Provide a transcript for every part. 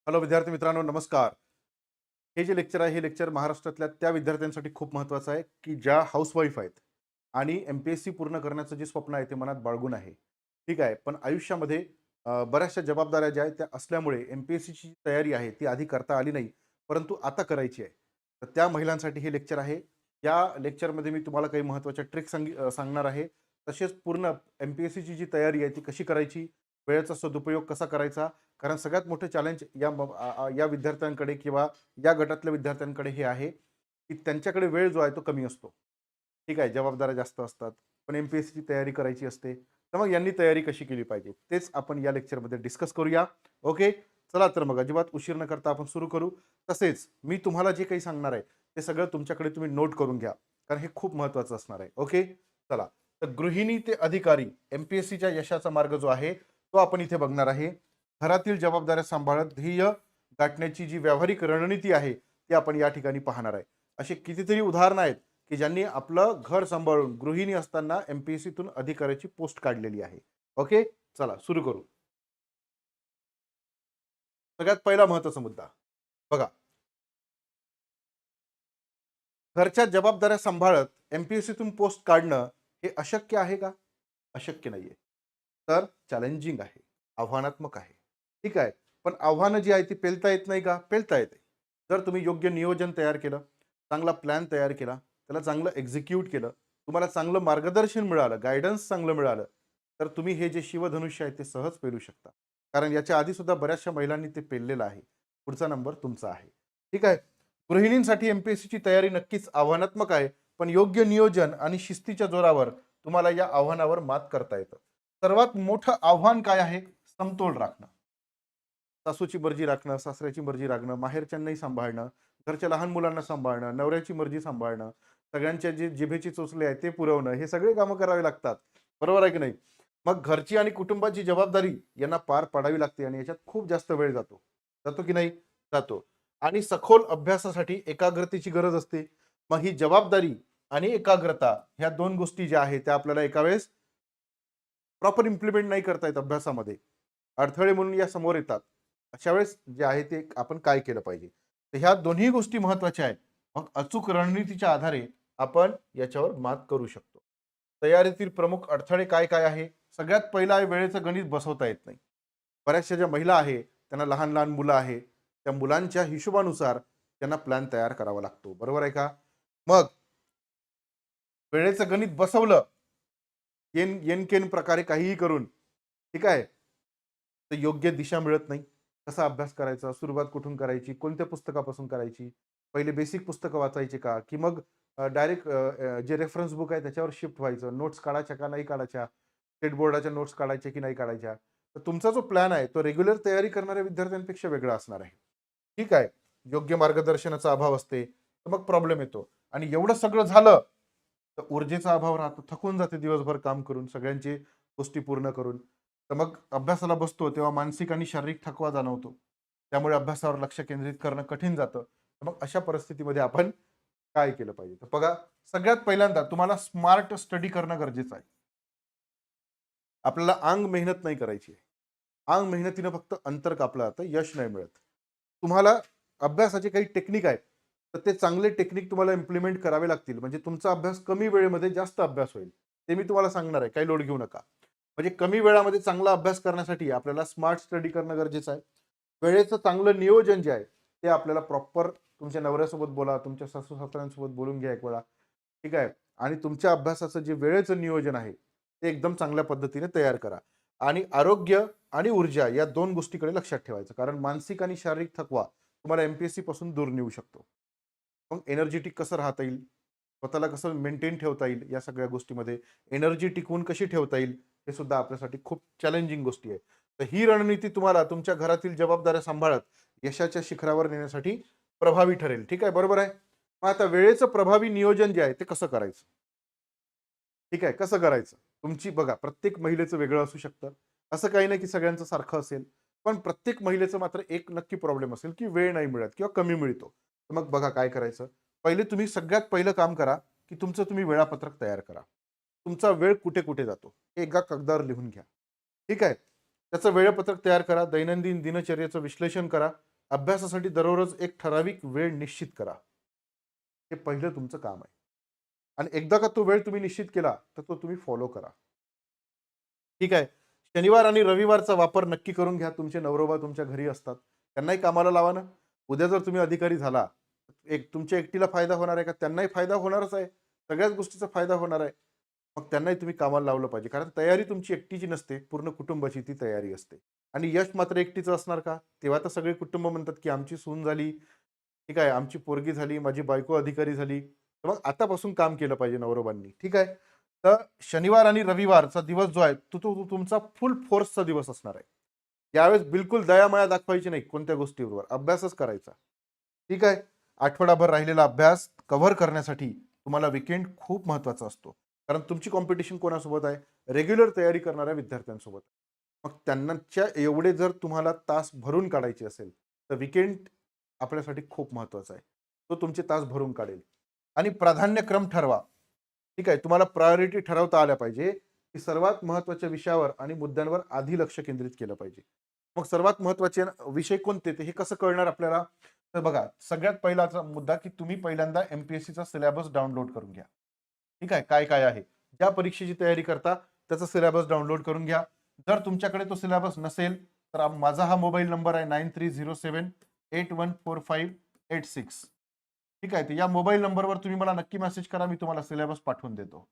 Hello विद्यार्थी मित्रांनो, नमस्कार. हे जे लेक्चर आहे, हे लेक्चर महाराष्ट्रातल्या त्या विद्यार्थ्यांसाठी खूप महत्त्वाचं आहे, की ज्या हाउसवाईफ आहेत आणि एम-पी-एस-सी पूर्ण करण्याचं जे स्वप्न आहे, ते मनात बाळगून आहे. ठीक आहे. पण आयुष्यामध्ये बऱ्याचशा जबाबदाऱ्या ज्या आहेत, त्या असल्यामुळे एम-पी-एस-सीची तयारी आहे, ती आधी करता आली नाही, परंतु आता करायची आहे. तर त्या महिलांसाठी हे लेक्चर आहे. या लेक्चरमध्ये मी तुम्हाला काही महत्त्वाच्या ट्रिक सांगणार आहे. तसेच पूर्ण एम-पी-एस-सीची जी तयारी आहे, ती कशी करायची, वेळेचा सदुपयोग कसा करायचा, कारण सगळ्यात मोठं चॅलेंज या विद्यार्थ्यांकडे किंवा या गटातल्या विद्यार्थ्यांकडे हे आहे, की त्यांच्याकडे वेळ जो आहे तो कमी असतो. ठीक आहे, जबाबदाऱ्या जास्त असतात. पण एम-पी-एस-सीची तयारी करायची असते. तर मग यांनी तयारी कशी केली पाहिजे? तेच आपण या लेक्चरमध्ये डिस्कस करूया. ओके. चला तर मग अजिबात उशीर न करता आपण सुरू करू. तसेच मी तुम्हाला जे काही सांगणार आहे, ते सगळं तुमच्याकडे तुम्ही नोट करून घ्या. कारण हे खूप महत्त्वाचं असणार आहे. ओके. चला. तर गृहिणी ते अधिकारी एम-पी-एस-सीच्या यशाचा मार्ग जो आहे, तो आपण इथे बघणार आहे. घरातील जबाबदाऱ्या सांभाळत ध्येय गाठण्याची जी व्यावहारिक रणनीती आहे, ती आपण या ठिकाणी पाहणार आहे. अशी कितीतरी उदाहरणं आहेत, की ज्यांनी आपलं घर सांभाळून गृहिणी असताना एम-पी-एस-सीतून अधिकाऱ्याची पोस्ट काढलेली आहे. ओके. चला सुरू करू. सगळ्यात पहिला महत्त्वाचा मुद्दा बघा, घरच्या जबाबदाऱ्या सांभाळत एम-पी-एस-सीतून पोस्ट काढणं हे अशक्य आहे का? अशक्य नाहीये. तर चॅलेंजिंग आहे, आव्हानात्मक आहे. ठीक आहे. पण आव्हानं जी आहे ती पेलता येत नाही का? पेलता येते. जर तुम्ही योग्य नियोजन तयार केलं, चांगला प्लॅन तयार केला, त्याला चांगलं एक्झिक्यूट केलं, तुम्हाला चांगलं मार्गदर्शन मिळालं, गाईडन्स चांगलं मिळालं, तर तुम्ही हे जे शिवधनुष्य आहे ते सहज पेलू शकता. कारण याच्या आधी सुद्धा बऱ्याचशा महिलांनी ते पेललेलं आहे. पुढचा नंबर तुमचा आहे. ठीक आहे. गृहिणींसाठी एम-पी-एस-सीची तयारी नक्कीच आव्हानात्मक आहे, पण योग्य नियोजन आणि शिस्तीच्या जोरावर तुम्हाला या आव्हानावर मात करता येतं. सर्वात मोठं आव्हान काय आहे? समतोल राखणं. सासूची मर्जी राखणं, सासऱ्याची मर्जी राखणं, माहेरच्यांनाही सांभाळणं, घरच्या लहान मुलांना सांभाळणं, नवऱ्याची मर्जी सांभाळणं, सगळ्यांच्या जे जिभेची चोचले आहे ते पुरवणं, हे सगळे कामं करावी लागतात. बरोबर आहे की नाही? मग घरची आणि कुटुंबाची जबाबदारी यांना पार पाडावी लागते आणि याच्यात खूप जास्त वेळ जातो. जातो की नाही? जातो. आणि सखोल अभ्यासासाठी एकाग्रतेची गरज असते. मग ही जबाबदारी आणि एकाग्रता ह्या 2 गोष्टी ज्या आहेत त्या आपल्याला एका वेळेस प्रॉपर इम्प्लिमेंट नाही करता येत अभ्यासामध्ये. अडथळे म्हणून या समोर येतात. अशा वेळेस जे आहे ते आपण काय केलं पाहिजे? तर ह्या दोन्ही गोष्टी महत्त्वाच्या आहेत. मग अचूक रणनीतीच्या आधारे आपण याच्यावर मात करू शकतो. तयारीतील प्रमुख अडथळे काय-काय आहे? सगळ्यात पहिला आहे वेळेचं गणित बसवता येत नाही. बऱ्याचशा ज्या महिला आहे, त्यांना लहान-लहान मुलं आहे. त्या मुलांच्या हिशोबानुसार त्यांना प्लॅन तयार करावा लागतो. बरोबर आहे का? मग वेळेचं गणित बसवलं येनकेन प्रकारे काहीही करून, ठीक आहे. तर योग्य दिशा मिळत नाही. कसा अभ्यास करायचा? सुरुवात कुठून करायची? कोणत्या पुस्तकापासून करायची? पहिले बेसिक पुस्तकं वाचायची का? की मग डायरेक्ट जे रेफरन्स बुक आहे त्याच्यावर शिफ्ट व्हायचं. नोट्स काढायच्या का नाही काढायच्या? स्टेट बोर्डाच्या नोट्स काढायच्या की नाही काढायच्या? तर तुमचा जो प्लॅन आहे तो रेग्युलर तयारी करणाऱ्या विद्यार्थ्यांपेक्षा वेगळा असणार आहे. ठीक आहे. योग्य मार्गदर्शनाचा अभाव असते. तर मग प्रॉब्लेम येतो आणि एवढं सगळं झालं तर ऊर्जेचा अभाव राहतो. थकून जाते दिवसभर काम करून, सगळ्यांची गोष्टी पूर्ण करून. तर मग अभ्यासाला बसतो तेव्हा मानसिक आणि शारीरिक थकवा जाणवतो. त्यामुळे अभ्यासावर लक्ष केंद्रित करणं कठीण जातं. तर मग अशा परिस्थितीमध्ये आपण काय केलं पाहिजे? तर बघा, सगळ्यात पहिल्यांदा तुम्हाला स्मार्ट स्टडी करणं गरजेचं आहे. आपल्याला अंग मेहनत नाही करायची आहे. अंग मेहनतीनं फक्त अंतर कापलं जातं, यश नाही मिळत. तुम्हाला अभ्यासाचे काही टेक्निक आहेत, तर ते चांगले टेक्निक तुम्हाला इम्प्लिमेंट करावे लागतील. म्हणजे तुमचा अभ्यास कमी वेळेमध्ये जास्त अभ्यास होईल. ते मी तुम्हाला सांगणार आहे, काही लोड घेऊ नका. म्हणजे कमी वेळामध्ये चांगला अभ्यास करण्यासाठी आपल्याला स्मार्ट स्टडी करणं गरजेचं आहे. वेळेचं चांगलं नियोजन जे आहे, ते आपल्याला प्रॉपर तुमच्या नवऱ्यासोबत बोला, तुमच्या सासू-सासऱ्यांसोबत बोलून घ्या एक वेळा. ठीक आहे. आणि तुमच्या अभ्यासाचं जे वेळेचं नियोजन आहे, ते एकदम चांगल्या पद्धतीने तयार करा. आणि आरोग्य आणि ऊर्जा या 2 गोष्टीकडे लक्षात ठेवायचं. कारण मानसिक आणि शारीरिक थकवा तुम्हाला एम-पी-एस-सी पासून दूर नेऊ शकतो. मग एनर्जेटिक कसं राहता येईल? स्वतःला कसं मेंटेन ठेवता येईल या सगळ्या गोष्टीमध्ये, एनर्जी टिकवून कशी ठेवता येईल, हे सुद्धा आपल्यासाठी खूप चॅलेंजिंग गोष्टी आहे. तर ही रणनीती तुम्हाला तुमच्या घरातील जबाबदाऱ्या सांभाळत यशाच्या शिखरावर नेण्यासाठी प्रभावी ठरेल. ठीक आहे, बरोबर आहे? मग आता वेळेचं प्रभावी नियोजन जे आहे ते कसं करायचं? ठीक आहे, कसं करायचं? तुमची बघा, प्रत्येक महिलेचं वेगळं असू शकतं. असं काही नाही की सगळ्यांचं सारखं असेल. पण प्रत्येक महिलेचं मात्र एक नक्की प्रॉब्लेम असेल, की वेळ नाही मिळत किंवा कमी मिळतो. तर मग बघा काय करायचं? पहिले तुम्ही सगळ्यात पहिलं काम करा, की तुमचं तुम्ही वेळापत्रक तयार करा. तुमचा वेळ कुठे-कुठे जातो? हे एका कागदावर लिहून घ्या. ठीक आहे? त्याचं वेळापत्रक तयार करा. दैनंदिन दिनचर्येचं विश्लेषण करा. अभ्यासासाठी दररोज एक ठराविक वेळ निश्चित करा. हे पहिलं तुमचं काम आहे. आणि एकदा का तो वेळ तुम्ही निश्चित केला, तर तो तुम्ही फॉलो करा. ठीक आहे. शनिवार आणि रविवारचा वापर नक्की करून घ्या. तुमचे नवरोबा तुमच्या घरी असतात. त्यांनाही कामाला लावा ना. उद्या जर तुम्ही अधिकारी झाला, एक तुमच्या एकटीला फायदा होणार आहे का? त्यांनाही फायदा होणारच आहे. सगळ्याच गोष्टीचा फायदा होणार आहे. मग त्यांनाही तुम्ही कामाला लावलं पाहिजे. कारण तयारी तुमची एकटीची नसते, पूर्ण कुटुंबाची ती तयारी असते. आणि यश मात्र एकटीचं असणार का? तेव्हा तर सगळे कुटुंब म्हणतात, की आमची सून झाली, ठीक आहे, आमची पोरगी झाली, माझी बायको अधिकारी झाली. तर मग आतापासून काम केलं पाहिजे नवरोबांनी. ठीक आहे. तर शनिवार आणि रविवारचा दिवस जो आहे, तो तुमचा फुल फोर्सचा दिवस असणार आहे. यावेळेस बिलकुल दयामाया दाखवायची नाही कोणत्या गोष्टीवर. अभ्यासच करायचा. ठीक आहे. आठवडाभर राहिलेला अभ्यास कव्हर करण्यासाठी तुम्हाला वीकेंड खूप महत्त्वाचा असतो. कारण तुमची कॉम्पिटिशन कोणासोबत आहे? रेग्युलर तयारी करणाऱ्या विद्यार्थ्यांसोबत. मग त्यांच्या एवढे जर तुम्हाला तास भरून काढायचे असेल, तर वीकेंड आपल्यासाठी खूप महत्त्वाचा आहे. तो तुमचे तास भरून काढेल. आणि प्राधान्यक्रम ठरवा. ठीक आहे. तुम्हाला प्रायोरिटी ठरवता आल्या पाहिजे, की सर्वात महत्त्वाच्या विषयावर आणि मुद्द्यांवर आधी लक्ष केंद्रित केलं पाहिजे. मग सर्वात महत्त्वाचे विषय कोणते ते हे कसं कळणार आपल्याला? तर बघा, सगळ्यात पहिलाचा मुद्दा, की तुम्ही पहिल्यांदा एम-पी-एस-सीचा सिलेबस डाउनलोड करून घ्या. ठीक आहे. काय-काय आहे? ज्या परीक्षेची तयारी करता त्याचा सिलेबस डाउनलोड करून घ्या. जर तुमच्याकडे तो सिलेबस नसेल, तर माझा हा मोबाईल नंबर आहे 9307814586. ठीक आहे. तर या मोबाईल नंबरवर तुम्ही मला नक्की मेसेज करा. मी तुम्हाला सिलेबस पाठवून देतो.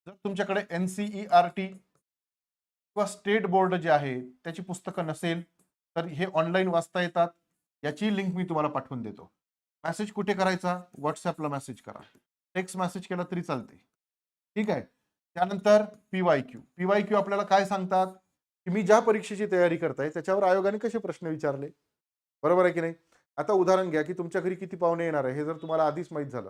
जर तुमच्याकडे एन-सी-ई-आर-टी किंवा स्टेट बोर्ड जे आहे त्याची पुस्तकं नसेल, तर हे ऑनलाईन वाचता येतात. याची लिंक मी तुम्हाला पाठवून देतो. मेसेज कुठे करायचा? WhatsAppला मेसेज करा. टेक्स्ट मेसेज केला तरी चालते. ठीक आहे. त्यानंतर पी-वाय-क्यू. पी-वाय-क्यू आपल्याला काय सांगतात, की मी ज्या परीक्षेची तयारी करताय त्याच्यावर आयोगाने कसे प्रश्न विचारले. बरोबर आहे की नाही? आता उदाहरण घ्या, की तुमच्या घरी किती पाहुणे येणार आहे हे जर तुम्हाला आधीच माहीत झालं,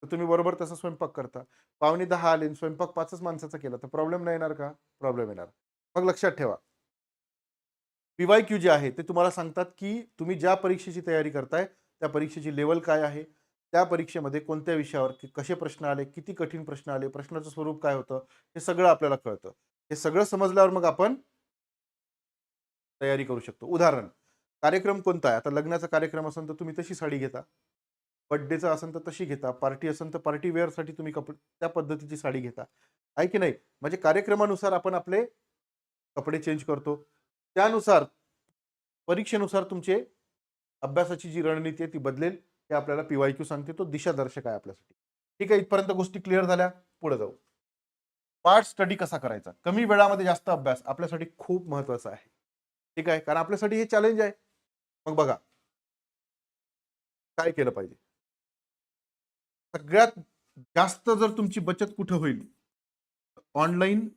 तर तुम्ही बरोबर तसा स्वयंपाक करता. पाहुणे 10 आले आणि स्वयंपाक 5च माणसाचा केला, तर प्रॉब्लेम नाही येणार का? प्रॉब्लेम येणार. मग लक्षात ठेवा, पी-वाय-क्यू जे आहे ते तुम्हाला सांगतात, की तुम्ही ज्या परीक्षेची तयारी करताय, त्या परीक्षेची लेव्हल काय आहे? त्या परीक्षेमध्ये कोणत्या विषयावर कसे प्रश्न आले, किती कठीण प्रश्न आले, प्रश्नाचं स्वरूप काय होतं, हे सगळं आपल्याला कळतं. हे सगळं समजल्यावर मग आपण तयारी करू शकतो. उदाहरण, कार्यक्रम कोणता आहे? आता लग्नाचा कार्यक्रम असेल तर तुम्ही तशी साडी घेता. बर्थडेचा असेल तर तशी घेता. पार्टी असेल तर पार्टी वेअरसाठी तुम्ही त्या पद्धतीची साडी घेता. आहे की नाही? म्हणजे कार्यक्रमानुसार आपण आपले कपडे चेंज करतो. त्यानुसार परीक्षेनुसार तुमचे अभ्यासाची जी रणनीती आहे ती बदलेल. हे आपल्याला पी-वाय-क्यू सांगते. तो दिशादर्शक आहे आपल्यासाठी. ठीक आहे. इथपर्यंत गोष्टी क्लिअर झाल्या. पुढे जाऊ. पार्ट स्टडी कसा करायचा? कमी वेळामध्ये जास्त अभ्यास आपल्यासाठी खूप महत्त्वाचा आहे. ठीक आहे. कारण आपल्यासाठी हे चॅलेंज आहे. मग बघा, काय केलं पाहिजे? सगळ्यात जास्त जर तुमची बचत कुठे होईल? ऑनलाईन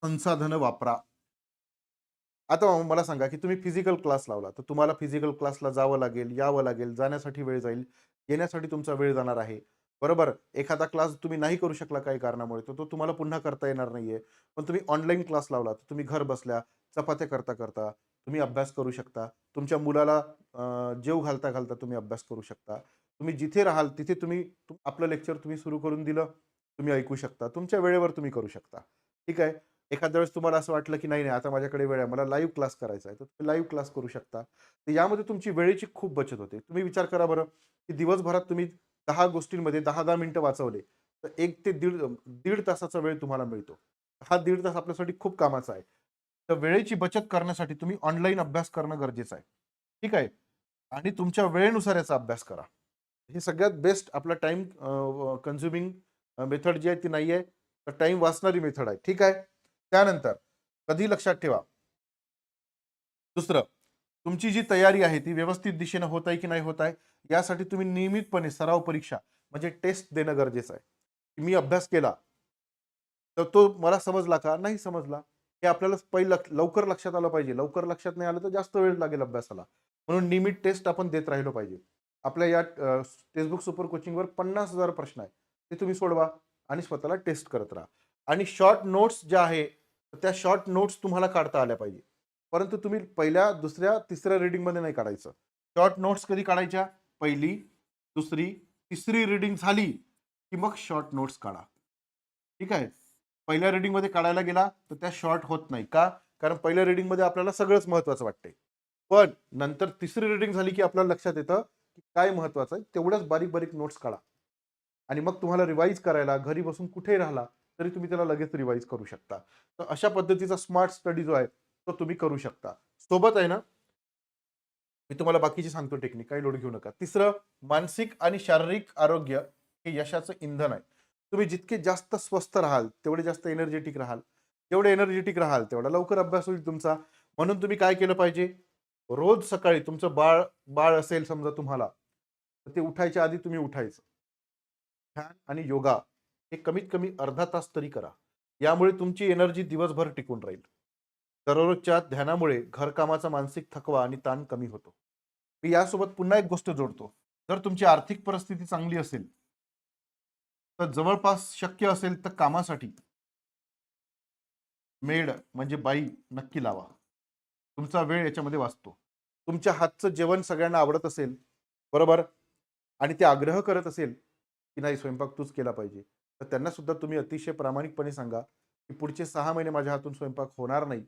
संसाधनं वापरा. आता मला सांगा, की तुम्ही फिजिकल क्लास लावला, तर तुम्हाला फिजिकल क्लासला जावं लागेल, यावं लागेल, जाण्यासाठी वेळ जाईल, येण्यासाठी तुमचा वेळ जाणार आहे. बरोबर? एखादा क्लास तुम्ही नाही करू शकला काही कारणामुळे, तर तो तुम्हाला पुन्हा करता येणार नाहीये. पण तुम्ही ऑनलाईन क्लास लावला, तर तुम्ही घर बसल्या चपात्या करता-करता तुम्ही अभ्यास करू शकता. तुमच्या मुलाला जेवू घालता-घालता तुम्ही अभ्यास करू शकता. तुम्ही जिथे राहाल तिथे तुम्ही आपलं लेक्चर तुम्ही सुरू करून दिलं, तुम्ही ऐकू शकता. तुमच्या वेळेवर तुम्ही करू शकता. ठीक आहे? एखाद्या वेळेस तुम्हाला असं वाटलं, की नाही, नाही आता माझ्याकडे वेळ आहे, मला लाईव्ह क्लास करायचा आहे, तर तुम्ही लाईव्ह क्लास करू शकता. तर यामध्ये तुमची वेळेची खूप बचत होते. तुम्ही विचार करा बरं, की दिवसभरात तुम्ही 10 गोष्टींमध्ये 10-10 मिनिटं वाचवले, तर 1 ते दीड तासाचा वेळ तुम्हाला मिळतो. हा दीड तास आपल्यासाठी खूप कामाचा आहे. तर वेळेची बचत करण्यासाठी तुम्ही ऑनलाईन अभ्यास करणं गरजेचं आहे. ठीक आहे? आणि तुमच्या वेळेनुसार याचा अभ्यास करा. हे सगळ्यात बेस्ट आपला टाईम कन्झ्युमिंग मेथड जी आहे ती नाही आहे. तर टाईम वाचणारी मेथड आहे. ठीक आहे? त्यानंतर कधी लक्षात ठेवा, दुसरं, तुमची जी तयारी आहे ती व्यवस्थित दिशेने होत आहे की नाही होत आहे, यासाठी तुम्ही नियमितपणे सराव परीक्षा म्हणजे टेस्ट देणं गरजेचं आहे. की मी अभ्यास केला, तर तो मला समजला का? नाही समजला. हे आपल्याला पहिलं लवकर लक्षात आलं पाहिजे. लवकर लक्षात नाही आलं तर जास्त वेळ लागेल अभ्यासाला. म्हणून नियमित टेस्ट आपण देत राहिलो पाहिजे. आपल्या या टेक्स्टबुक सुपर कोचिंगवर 50,000 प्रश्न आहेत. ते तुम्ही सोडवा आणि स्वतःला टेस्ट करत राहा. आणि शॉर्ट नोट्स ज्या आहे, त्या शॉर्ट नोट्स तुम्हाला काढता आल्या पाहिजे. परंतु तुम्ही पहिल्या, दुसऱ्या, तिसऱ्या रीडिंगमध्ये नाही काढायचं. शॉर्ट नोट्स कधी काढायच्या? पहिली, दुसरी, तिसरी रीडिंग झाली, की मग शॉर्ट नोट्स काढा. ठीक आहे? पहिल्या रीडिंगमध्ये काढायला गेला, तर त्या शॉर्ट होत नाही. का? कारण पहिल्या रीडिंगमध्ये आपल्याला सगळंच महत्त्वाचं वाटतंय. पण नंतर तिसरी रिडिंग झाली की आपल्याला लक्षात येतं की काय महत्वाचं आहे, तेवढ्याच बारीक बारीक नोट्स काढा आणि मग तुम्हाला रिवाईज करायला घरी बसून कुठेही राहिला तरी तुम्ही त्याला लगेच रिवाईज करू शकता. तर अशा पद्धतीचा स्मार्ट स्टडी जो आहे तो तुम्ही करू शकता. सोबत आहे ना, मी तुम्हाला बाकीची सांगतो टेक्निक, काही लोड घेऊ नका. तिसरं, मानसिक आणि शारीरिक आरोग्य हे यशाचं इंधन आहे. तुम्ही जितके जास्त स्वस्थ राहाल तेवढे जास्त एनर्जेटिक राहाल. जेवढे एनर्जेटिक राहाल तेवढा लवकर अभ्यास होईल तुमचा. म्हणून तुम्ही काय केलं पाहिजे, रोज सकाळी तुमचं बाळ बाळ असेल समजा तुम्हाला, तर ते उठायच्या आधी तुम्ही उठायचं. ध्यान आणि योगा हे कमीत कमी अर्धा तास तरी करा. यामुळे तुमची एनर्जी दिवसभर टिकून राहील. दररोजच्या ध्यानामुळे घरकामाचा मानसिक थकवा आणि ताण कमी होतो. मी यासोबत पुन्हा एक गोष्ट जोडतो. जर तुमची आर्थिक परिस्थिती चांगली असेल, तर जवळपास शक्य असेल तर कामासाठी मेड म्हणजे बाई नक्की लावा. तुमचा वेळ याच्यामध्ये वाचतो. तुमच्या हातचं जेवण सगळ्यांना आवडत असेल, बरोबर? आणि ते आग्रह करत असेल, की नाही स्वयंपाक तूच केला पाहिजे. तर त्यांना सुद्धा तुम्ही अतिशय प्रामाणिकपणे सांगा, की पुढचे 6 महिने माझ्या हातून स्वयंपाक होणार नाही.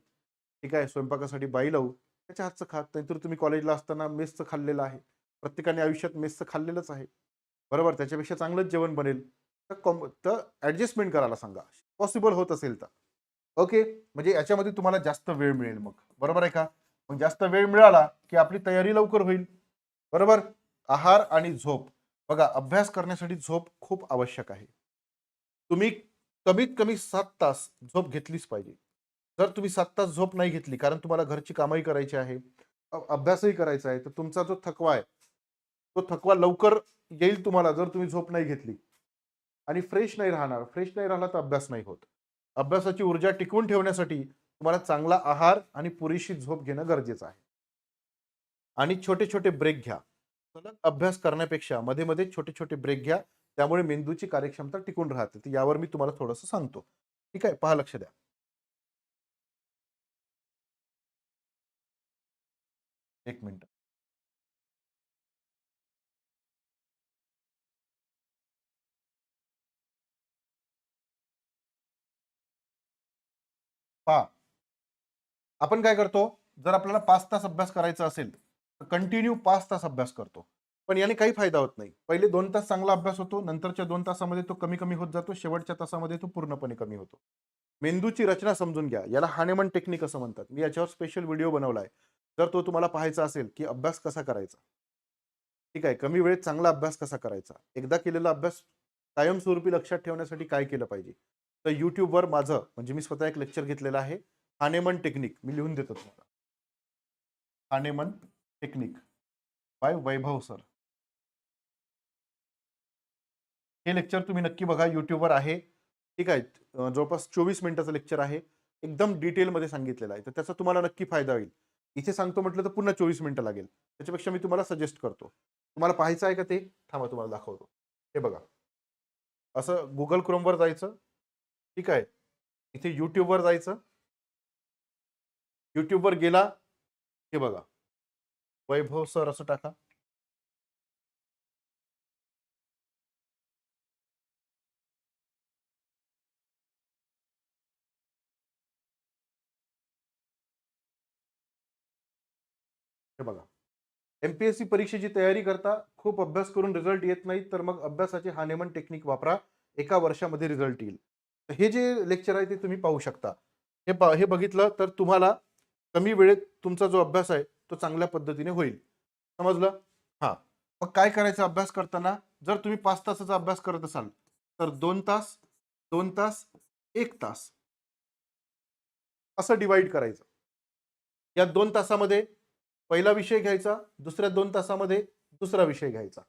ठीक आहे, स्वयंपाकासाठी बाई लावू. त्याच्या हातचं खा. नाहीतर तुम्ही कॉलेजला असताना मेसचं खाल्लेलं आहे. प्रत्येकाने आयुष्यात मेसचं खाल्लेलंच आहे. बरोबर? त्याच्यापेक्षा चांगलंच जेवण बनेल. तर ॲडजस्टमेंट करायला सांगा. पॉसिबल होत असेल तर. ओके. म्हणजे याच्यामध्ये तुम्हाला जास्त वेळ मिळेल मग. बरोबर आहे का? मग जास्त वेळ मिळाला, की आपली तयारी लवकर होईल. बरोबर? आहार आणि झोप. बघा, अभ्यास करण्यासाठी झोप खूप आवश्यक आहे. तुम्ही कमीत कमी 7 तास झोप घेतलीच पाहिजे. जर तुम्ही 7 तास झोप नाही घेतली, कारण तुम्हाला घरची कामही करायची आहे, अभ्यासही करायचा आहे, तर तुमचा जो थकवा आहे, तो थकवा लवकर येईल तुम्हाला जर तुम्ही झोप नाही घेतली. आणि फ्रेश नाही राहणार. फ्रेश नाही राहिला तर अभ्यास नाही होत. अभ्यासाची ऊर्जा टिकवून ठेवण्यासाठी तुम्हाला चांगला आहार आणि पुरेशी झोप घेणं गरजेचं आहे. आणि छोटे-छोटे ब्रेक घ्या. सलग अभ्यास करण्यापेक्षा मध्ये-मध्ये छोटे-छोटे ब्रेक घ्या. त्यामुळे मेंदूची कार्यक्षमता टिकून राहते. तर यावर मी तुम्हाला थोडंसं सांगतो. ठीक आहे? पहा, लक्ष द्या. एक मिनिट. पहा, आपण काय करतो, जर आपल्याला 5 तास अभ्यास करायचा असेल, तर कंटिन्यू 5 तास अभ्यास करतो. पण याने काही फायदा होत नाही. पहिले 2 तास चांगला अभ्यास होतो, नंतरच्या 2 तासामध्ये तो कमी-कमी होत जातो, शेवटच्या तासामध्ये तो पूर्णपणे कमी होतो. मेंदूची रचना समजून घ्या. याला हानेमन टेक्निक असं म्हणतात. मी याच्यावर स्पेशल व्हिडिओ बनवला आहे. जर तो तुम्हाला पाहायचा असेल, की अभ्यास कसा करायचा? ठीक आहे. कमी वेळेत चांगला अभ्यास कसा करायचा? एकदा केलेला अभ्यास कायमस्वरूपी लक्षात ठेवण्यासाठी काय केलं पाहिजे? तर YouTubeवर माझं म्हणजे मी स्वतः एक लेक्चर घेतलेलं आहे. हानेमन टेक्निक मी लिहून देतो तुम्हाला. हानेमन टेक्निक बाय वैभव सर. हे लेक्चर तुम्ही नक्की बघा. YouTubeवर आहे. ठीक आहे. जवळपास 24 मिनिटाचं लेक्चर आहे. एकदम डिटेलमध्ये सांगितलेलं आहे. तर त्याचा तुम्हाला नक्की फायदा होईल. इथे सांगतो म्हटलं तर पुन्हा 24 मिनिटं लागेल. त्याच्यापेक्षा मी तुम्हाला सजेस्ट करतो. तुम्हाला पाहायचं आहे का ते? थांबा तुम्हाला दाखवतो. हे बघा. असं Google Chromeवर जायचं. ठीक आहे. इथे YouTubeवर जायचं. YouTubeवर गेला, हे बघा. वैभव सर असं टाका. हे बघा. एम-पी-एस-सी परीक्षेची तयारी करता, खूप अभ्यास करून रिझल्ट येत नाही, तर मग अभ्यासाचे हानेमन टेक्निक वापरा. 1 वर्षामध्ये रिझल्ट येईल. तर हे जे लेक्चर आहे ते तुम्ही पाहू शकता. हे बघितलं तर तुम्हाला कमी वेळेत तुमचा जो अभ्यास आहे, तो चांगल्या पद्धतीने होईल. समजलं? हां. मग काय करायचं अभ्यास करताना? जर तुम्ही 5 तासाचा अभ्यास करत असाल, तर 2 तास, 2 तास, 1 तास असं डिव्हाईड करायचं. या 2 तासामध्ये पहिला विषय घ्यायचा, दुसऱ्या 2 तासामध्ये दुसरा विषय घ्यायचा.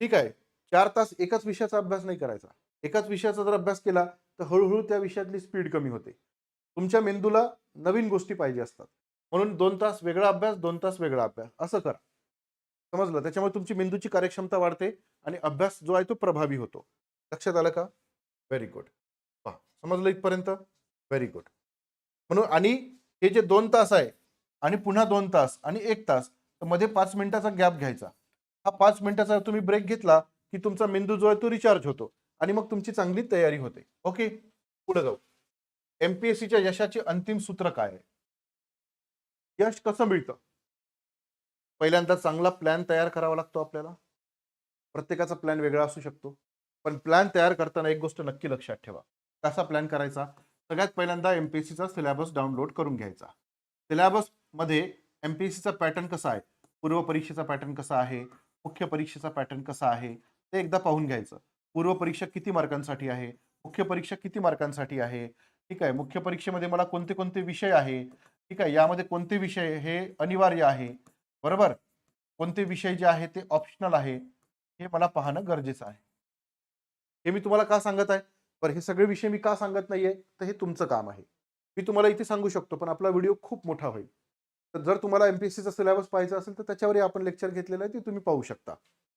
ठीक आहे. 4 तास एकाच विषयाचा अभ्यास नाही करायचा. एकाच विषयाचा जर अभ्यास केला, तर हळू त्या विषयातली स्पीड कमी होते. तुमच्या मेंदूला नवीन गोष्टी पाहिजे असतात. म्हणून 2 तास वेगळा अभ्यास, 2 तास वेगळा अभ्यास असं करा. समजलं? त्याच्यामुळे तुमची मेंदूची कार्यक्षमता वाढते आणि अभ्यास जो आहे तो प्रभावी होतो. लक्षात आलं का? Very good. पहा, समजलं इथपर्यंत? Very good. म्हणून आणि हे जे 2 तास आहे आणि पुन्हा 2 तास आणि 1 तास, तर मध्ये 5 मिनिटाचा गॅप घ्यायचा. हा 5 मिनिटाचा तुम्ही ब्रेक घेतला, की तुमचा मेंदू जो आहे तो रिचार्ज होतो आणि मग तुमची चांगली तयारी होते. ओके. पुढे जाऊ. एम-पी-एस-सीच्या यशाचे अंतिम सूत्र काय आहे? यश कसं मिळतं? पहिल्यांदा चांगला प्लॅन तयार करावा लागतो आपल्याला. प्रत्येकाचा प्लॅन वेगळा असू शकतो. पण प्लॅन तयार करताना एक गोष्ट नक्की लक्षात ठेवा. कसा प्लॅन करायचा? सगळ्यात पहिल्यांदा एम-पी-एस-सीचा सिलेबस डाउनलोड करून घ्यायचा. सिलेबसमध्ये एम-पी-एस-सीचा पॅटर्न कसा आहे, पूर्व परीक्षेचा पॅटर्न कसा आहे, मुख्य परीक्षेचा पॅटर्न कसा आहे, ते एकदा पाहून घ्यायचं. पूर्व परीक्षा किती मार्कांसाठी आहे, मुख्य परीक्षा किती मार्कांसाठी आहे, ठीक आहे. मुख्य परीक्षेमध्ये मला कोणते कोणते विषय आहे, ठीक आहे. यामध्ये कोणते विषय हे अनिवार्य आहे, बरोबर. कोणते विषय जे आहे ते ऑप्शनल आहे, हे मला पाहणं गरजेचं आहे. हे मी तुम्हाला का सांगत आहे? पण हे सगळे विषय मी का सांगत नाहीये, तर हे तुमचं काम आहे. मी तुम्हाला इथे सांगू शकतो, पण आपला व्हिडिओ खूप मोठा होईल. तर जर तुम्हाला एम-पी-एस-सीचा सिलेबस पाहायचा असेल, तर त्याच्यावरही आपण लेक्चर घेतलेलं आहे, ते तुम्ही पाहू शकता.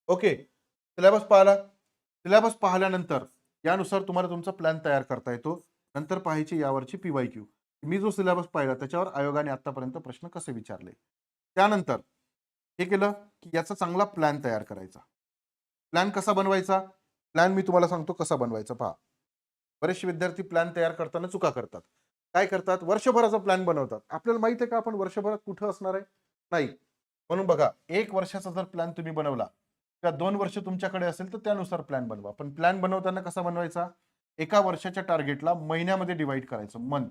ओके. सिलेबस पाहिला. सिलेबस पाहिल्यानंतर यानुसार तुम्हाला तुमचा प्लॅन तयार करता येतो. नंतर पाहायची यावरची पी-वाय-क्यू. मी जो सिलेबस पाहिला त्याच्यावर आयोगाने आतापर्यंत प्रश्न कसे विचारले. त्यानंतर हे केलं की याचा चांगला प्लॅन तयार करायचा. प्लॅन कसा बनवायचा? प्लॅन मी तुम्हाला सांगतो कसा बनवायचा पहा. बरेचसे विद्यार्थी प्लॅन तयार करताना चुका करतात. काय करतात? वर्षभराचा प्लॅन बनवतात. आपल्याला माहिती आहे का आपण वर्षभरात कुठं असणार आहे? नाही. म्हणून बघा, 1 वर्षाचा जर प्लॅन तुम्ही बनवला किंवा 2 वर्ष तुमच्याकडे असेल तर त्यानुसार प्लॅन बनवा. पण प्लॅन बनवताना कसा बनवायचा? एका वर्षाच्या टार्गेटला महिन्यामध्ये डिव्हाईड करायचं, मंथ.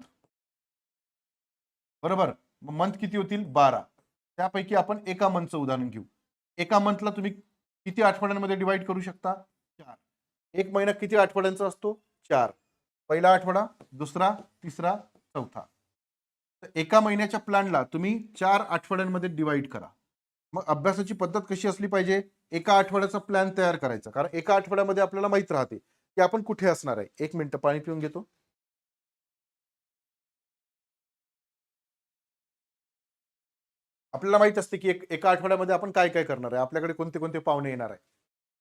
बरोबर? मंथ किती होतील? 12. त्यापैकी आपण एका मंथचं उदाहरण घेऊ. एका मंथला तुम्ही किती आठवड्यांमध्ये डिव्हाईड करू शकता? 4. एक महिना किती आठवड्यांचा असतो? 4. पहिला आठवडा, दुसरा, तिसरा, चौथा. तर एका महिन्याच्या प्लॅनला तुम्ही 4 आठवड्यांमध्ये डिव्हाईड करा. मग अभ्यासाची पद्धत कशी असली पाहिजे? एका आठवड्याचा प्लॅन तयार करायचा. कारण एका आठवड्यामध्ये आपल्याला माहित राहते की आपण कुठे असणार आहे. 1 मिनिट पाणी पिऊन घेतो. आपल्याला माहित असते की एका आठवड्यामध्ये आपण काय काय करणार आहे, आपल्याकडे कोणते कोणते पाहुणे येणार आहे,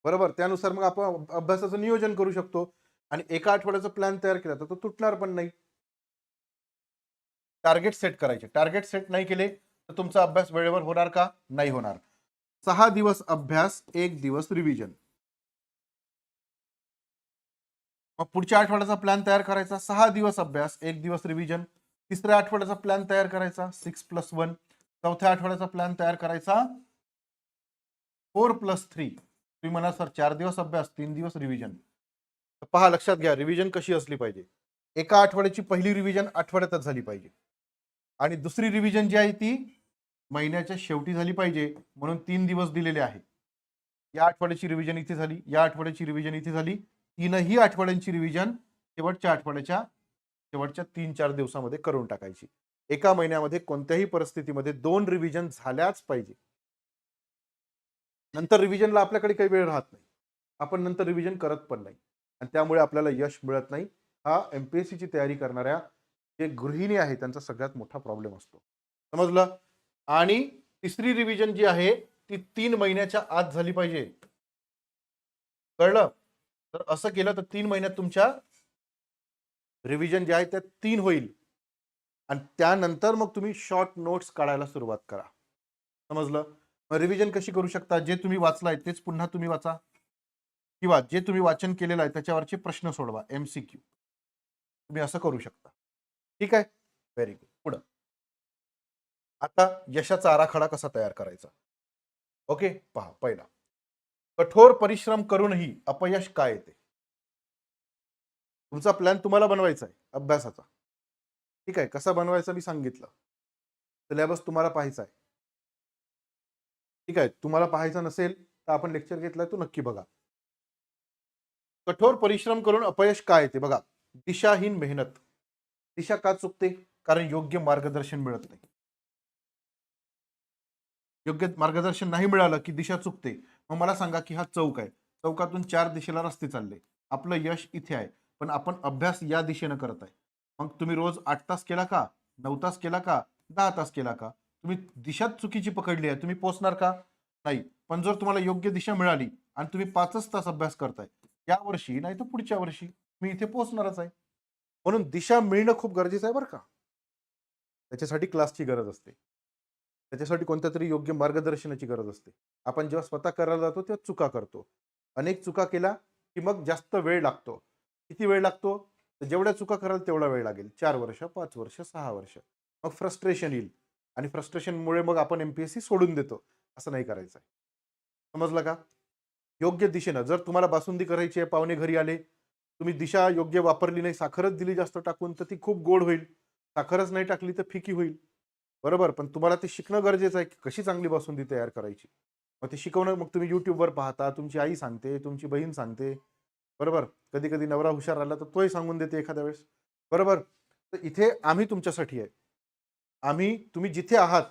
बरोबर. त्यानुसार मग आपण अभ्यासाचं नियोजन करू शकतो. आणि एका आठवड्याचा प्लॅन तयार केला तर तो तुटणार पण नाही. टार्गेट सेट करायचे. टार्गेट सेट नाही केले तर तुमचा अभ्यास वेळेवर होणार का? नाही होणार. 6 दिवस अभ्यास, 1 दिवस रिव्हिजन. मग पुढच्या आठवड्याचा प्लॅन तयार करायचा. 6 दिवस अभ्यास, 1 दिवस रिव्हिजन. तिसऱ्या आठवड्याचा प्लॅन तयार करायचा 6+1. चौथ्या आठवड्याचा प्लॅन तयार करायचा 4+3. तुम्ही म्हणा सर 4 दिवस अभ्यास, 3 दिवस रिव्हिजन. पहा, लक्षात घ्या रिव्हिजन कशी असली पाहिजे. एका आठवड्याची पहिली रिव्हिजन आठवड्यातच झाली पाहिजे आणि दुसरी रिव्हिजन जी आहे ती महिन्याच्या शेवटी झाली पाहिजे. म्हणून 3 दिवस दिलेले आहे. या आठवड्याची रिव्हिजन इथे झाली, या आठवड्याची रिव्हिजन इथे झाली. तीनही आठवड्यांची रिव्हिजन शेवटच्या आठवड्याच्या शेवटच्या 3-4 दिवसामध्ये करून टाकायची. एका महिन्यामध्ये कोणत्याही परिस्थितीमध्ये 2 रिव्हिजन झाल्याच पाहिजे. नंतर रिव्हिजनला आपल्याकडे काही वेळ राहत नाही. आपण नंतर रिव्हिजन करत पण नाही आणि त्यामुळे आपल्याला यश मिळत नाही. हा एम-पी-एस-सीची तयारी करणाऱ्या जे गृहिणी आहे त्यांचा सगळ्यात मोठा प्रॉब्लेम असतो. समजलं? आणि तिसरी रिव्हिजन जी आहे ती 3 महिन्याच्या आत झाली पाहिजे. कळलं? तर असं केलं तर 3 महिन्यात तुमच्या रिव्हिजन जे आहे त्या 3 होईल आणि त्यानंतर मग तुम्ही शॉर्ट नोट्स काढायला सुरुवात करा. समजलं? रिव्हिजन कशी करू शकता? जे तुम्ही वाचलाय तेच पुन्हा तुम्ही वाचा किंवा जे तुम्ही वाचन केलेलं आहे त्याच्यावरचे प्रश्न सोडवा, एमसीक्यू. तुम्ही असं करू शकता. ठीक आहे? Very good. पुढं. आता यशाचा आराखडा कसा तयार करायचा? ओके, पहा. पहिला, कठोर परिश्रम करूनही अपयश का येते? तुमचा प्लॅन तुम्हाला बनवायचा आहे अभ्यासाचा. ठीक आहे, कसा बनवायचा मी सांगितलं. सिलेबस तुम्हाला पाहायचा आहे. ठीक आहे, तुम्हाला पाहायचा नसेल तर आपण लेक्चर घेतलाय तो नक्की बघा. कठोर परिश्रम करून अपयश का येते? बघा, दिशाहीन मेहनत. दिशा का चुकते? कारण योग्य मार्गदर्शन मिळत नाही. योग्य मार्गदर्शन नाही मिळालं की दिशा चुकते. मग मला सांगा की हा चौक आहे. चौकातून 4 दिशेला रस्ते चालले. आपलं यश इथे आहे. पण आपण अभ्यास या दिशेनं करत आहे. मग तुम्ही रोज 8 तास केला का? 9 तास केला का? 10 तास केला का? तुम्ही दिशा चुकीची पकडली आहे. तुम्ही पोहोचणार का? नाही. पण जर तुम्हाला योग्य दिशा मिळाली आणि तुम्ही 5च तास अभ्यास करताय, या वर्षी नाही तर पुढच्या वर्षी मी इथे पोहोचणारच आहे. म्हणून दिशा मिळणं खूप गरजेचं आहे बरं का. त्याच्यासाठी क्लासची गरज असते. त्याच्यासाठी कोणत्यातरी योग्य मार्गदर्शनाची गरज असते. आपण जेव्हा स्वतः करायला जातो तेव्हा चुका करतो. अनेक चुका केला की मग जास्त वेळ लागतो. किती वेळ लागतो? तर जेवढ्या चुका कराल तेवढा वेळ लागेल. 4 वर्ष, 5 वर्ष, 6 वर्ष. मग फ्रस्ट्रेशन येईल आणि फ्रस्ट्रेशनमुळे मग आपण एम-पी-एस-सी सोडून देतो. असं नाही करायचं आहे. समजलं का? योग्य दिशेनं जर तुम्हाला बासुंदी करायची आहे, पाहुणे घरी आले, तुम्ही दिशा योग्य वापरली नाही, साखरच दिली जास्त टाकून, तर ती खूप गोड होईल. साखरच नाही टाकली तर फिकी होईल. बरोबर? पण तुम्हाला ते शिकणं गरजेचं आहे, की कशी चांगली बासुंदी तयार करायची. मग ते शिकवणं मग तुम्ही YouTubeवर पाहता, तुमची आई सांगते, तुमची बहीण सांगते. बरोबर? कधी-कधी नवरा हुशार राहिला तर तोही सांगून देते एखाद्या वेळेस. बरोबर? तर इथे आम्ही तुमच्यासाठी आहे. तुम्ही जिथे आहात,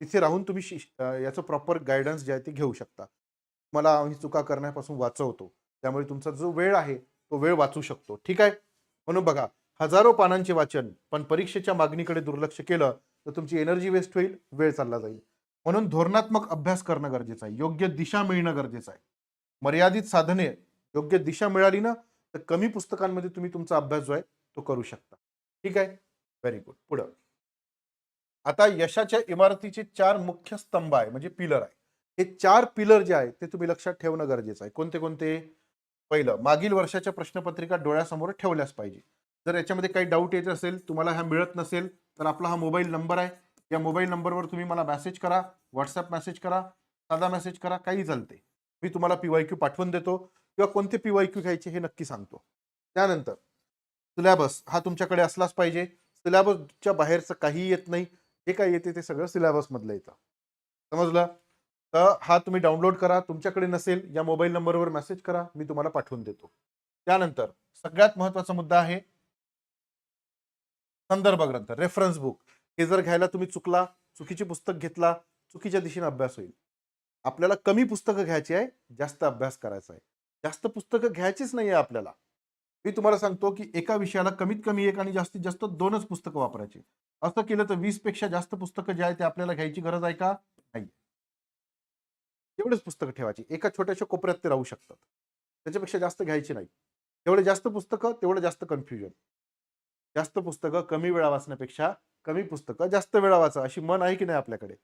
तिथे राहून तुम्ही याचं प्रॉपर गाईडन्स जे आहे ते घेऊ शकता. मला आम्ही चुका करण्यापासून वाचवतो. त्यामुळे तुमचा जो वेळ आहे, तो वेळ वाचू शकतो. ठीक आहे? म्हणून बघा, हजारो पानांचे वाचन, पण परीक्षेच्या मागणीकडे दुर्लक्ष केलं, तर तुमची एनर्जी वेस्ट होईल, वेळ चालला जाईल. म्हणून धोरणात्मक अभ्यास करणं गरजेचं आहे. योग्य दिशा मिळणं गरजेचं आहे. मर्यादित साधने, योग्य दिशा मिळाली ना, तर कमी पुस्तकांमध्ये तुम्ही तुमचा अभ्यास जो आहे, तो करू शकता. ठीक आहे? Very good. पुढं. आता यशाच्या इमारतीचे 4 मुख्य स्तंभ आहे, म्हणजे पिलर आहे. हे 4 पिलर जे आहेत, ते तुम्ही लक्षात ठेवणं गरजेचं आहे. कोणते-कोणते? पहिलं, मागील वर्षाच्या प्रश्नपत्रिका डोळ्यासमोर ठेवल्याच पाहिजे. जर याच्यामध्ये काही डाऊट येत असेल, तुम्हाला हा मिळत नसेल, तर आपला हा मोबाईल नंबर आहे. या मोबाईल नंबरवर तुम्ही मला मेसेज करा, WhatsApp मेसेज करा, साधा मेसेज करा, काही चालते. मी तुम्हाला PYQ पाठवून देतो किंवा कोणते PYQ घ्यायचे हे नक्की सांगतो. त्यानंतर सिलॅबस हा तुमच्याकडे असलाच पाहिजे. सिलॅबसच्या बाहेरचं काहीही येत नाही. जे काही येते ते सगळं सिलॅबसमधलं येतं. समजलं? तर हा तुम्ही डाउनलोड करा. तुमच्याकडे नसेल, या मोबाईल नंबरवर मेसेज करा. मी तुम्हाला पाठवून देतो. त्यानंतर सगळ्यात महत्त्वाचा मुद्दा आहे संदर्भ ग्रंथ, रेफरन्स बुक. हे जर घ्यायला तुम्ही चुकीचे पुस्तक घेतला, चुकीच्या दिशेने अभ्यास होईल. आपल्याला कमी पुस्तकं घ्यायची आहे, जास्त अभ्यास करायचा आहे. जास्त पुस्तकं घ्यायचीच नाहीये आपल्याला. मी तुम्हाला सांगतो, की एका विषयाला कमीत कमी 1 आणि जास्तीत जास्त 2च पुस्तकं वापरायची. असं केलं तर 20 पेक्षा जास्त पुस्तकं जे आहे ते आपल्याला घ्यायची गरज आहे का? नाही. एवढेच पुस्तकं ठेवायची. एका छोट्याशा कोपऱ्यात ते राहू शकतात. त्याच्यापेक्षा जास्त घ्यायची नाही. जेवढे जास्त पुस्तकं, तेवढं जास्त कन्फ्युजन. जास्त पुस्तकं कमी वेळा वाचण्यापेक्षा कमी पुस्तकं जास्त वेळा वाचा, अशी म्हण आहे की नाही आपल्याकडे?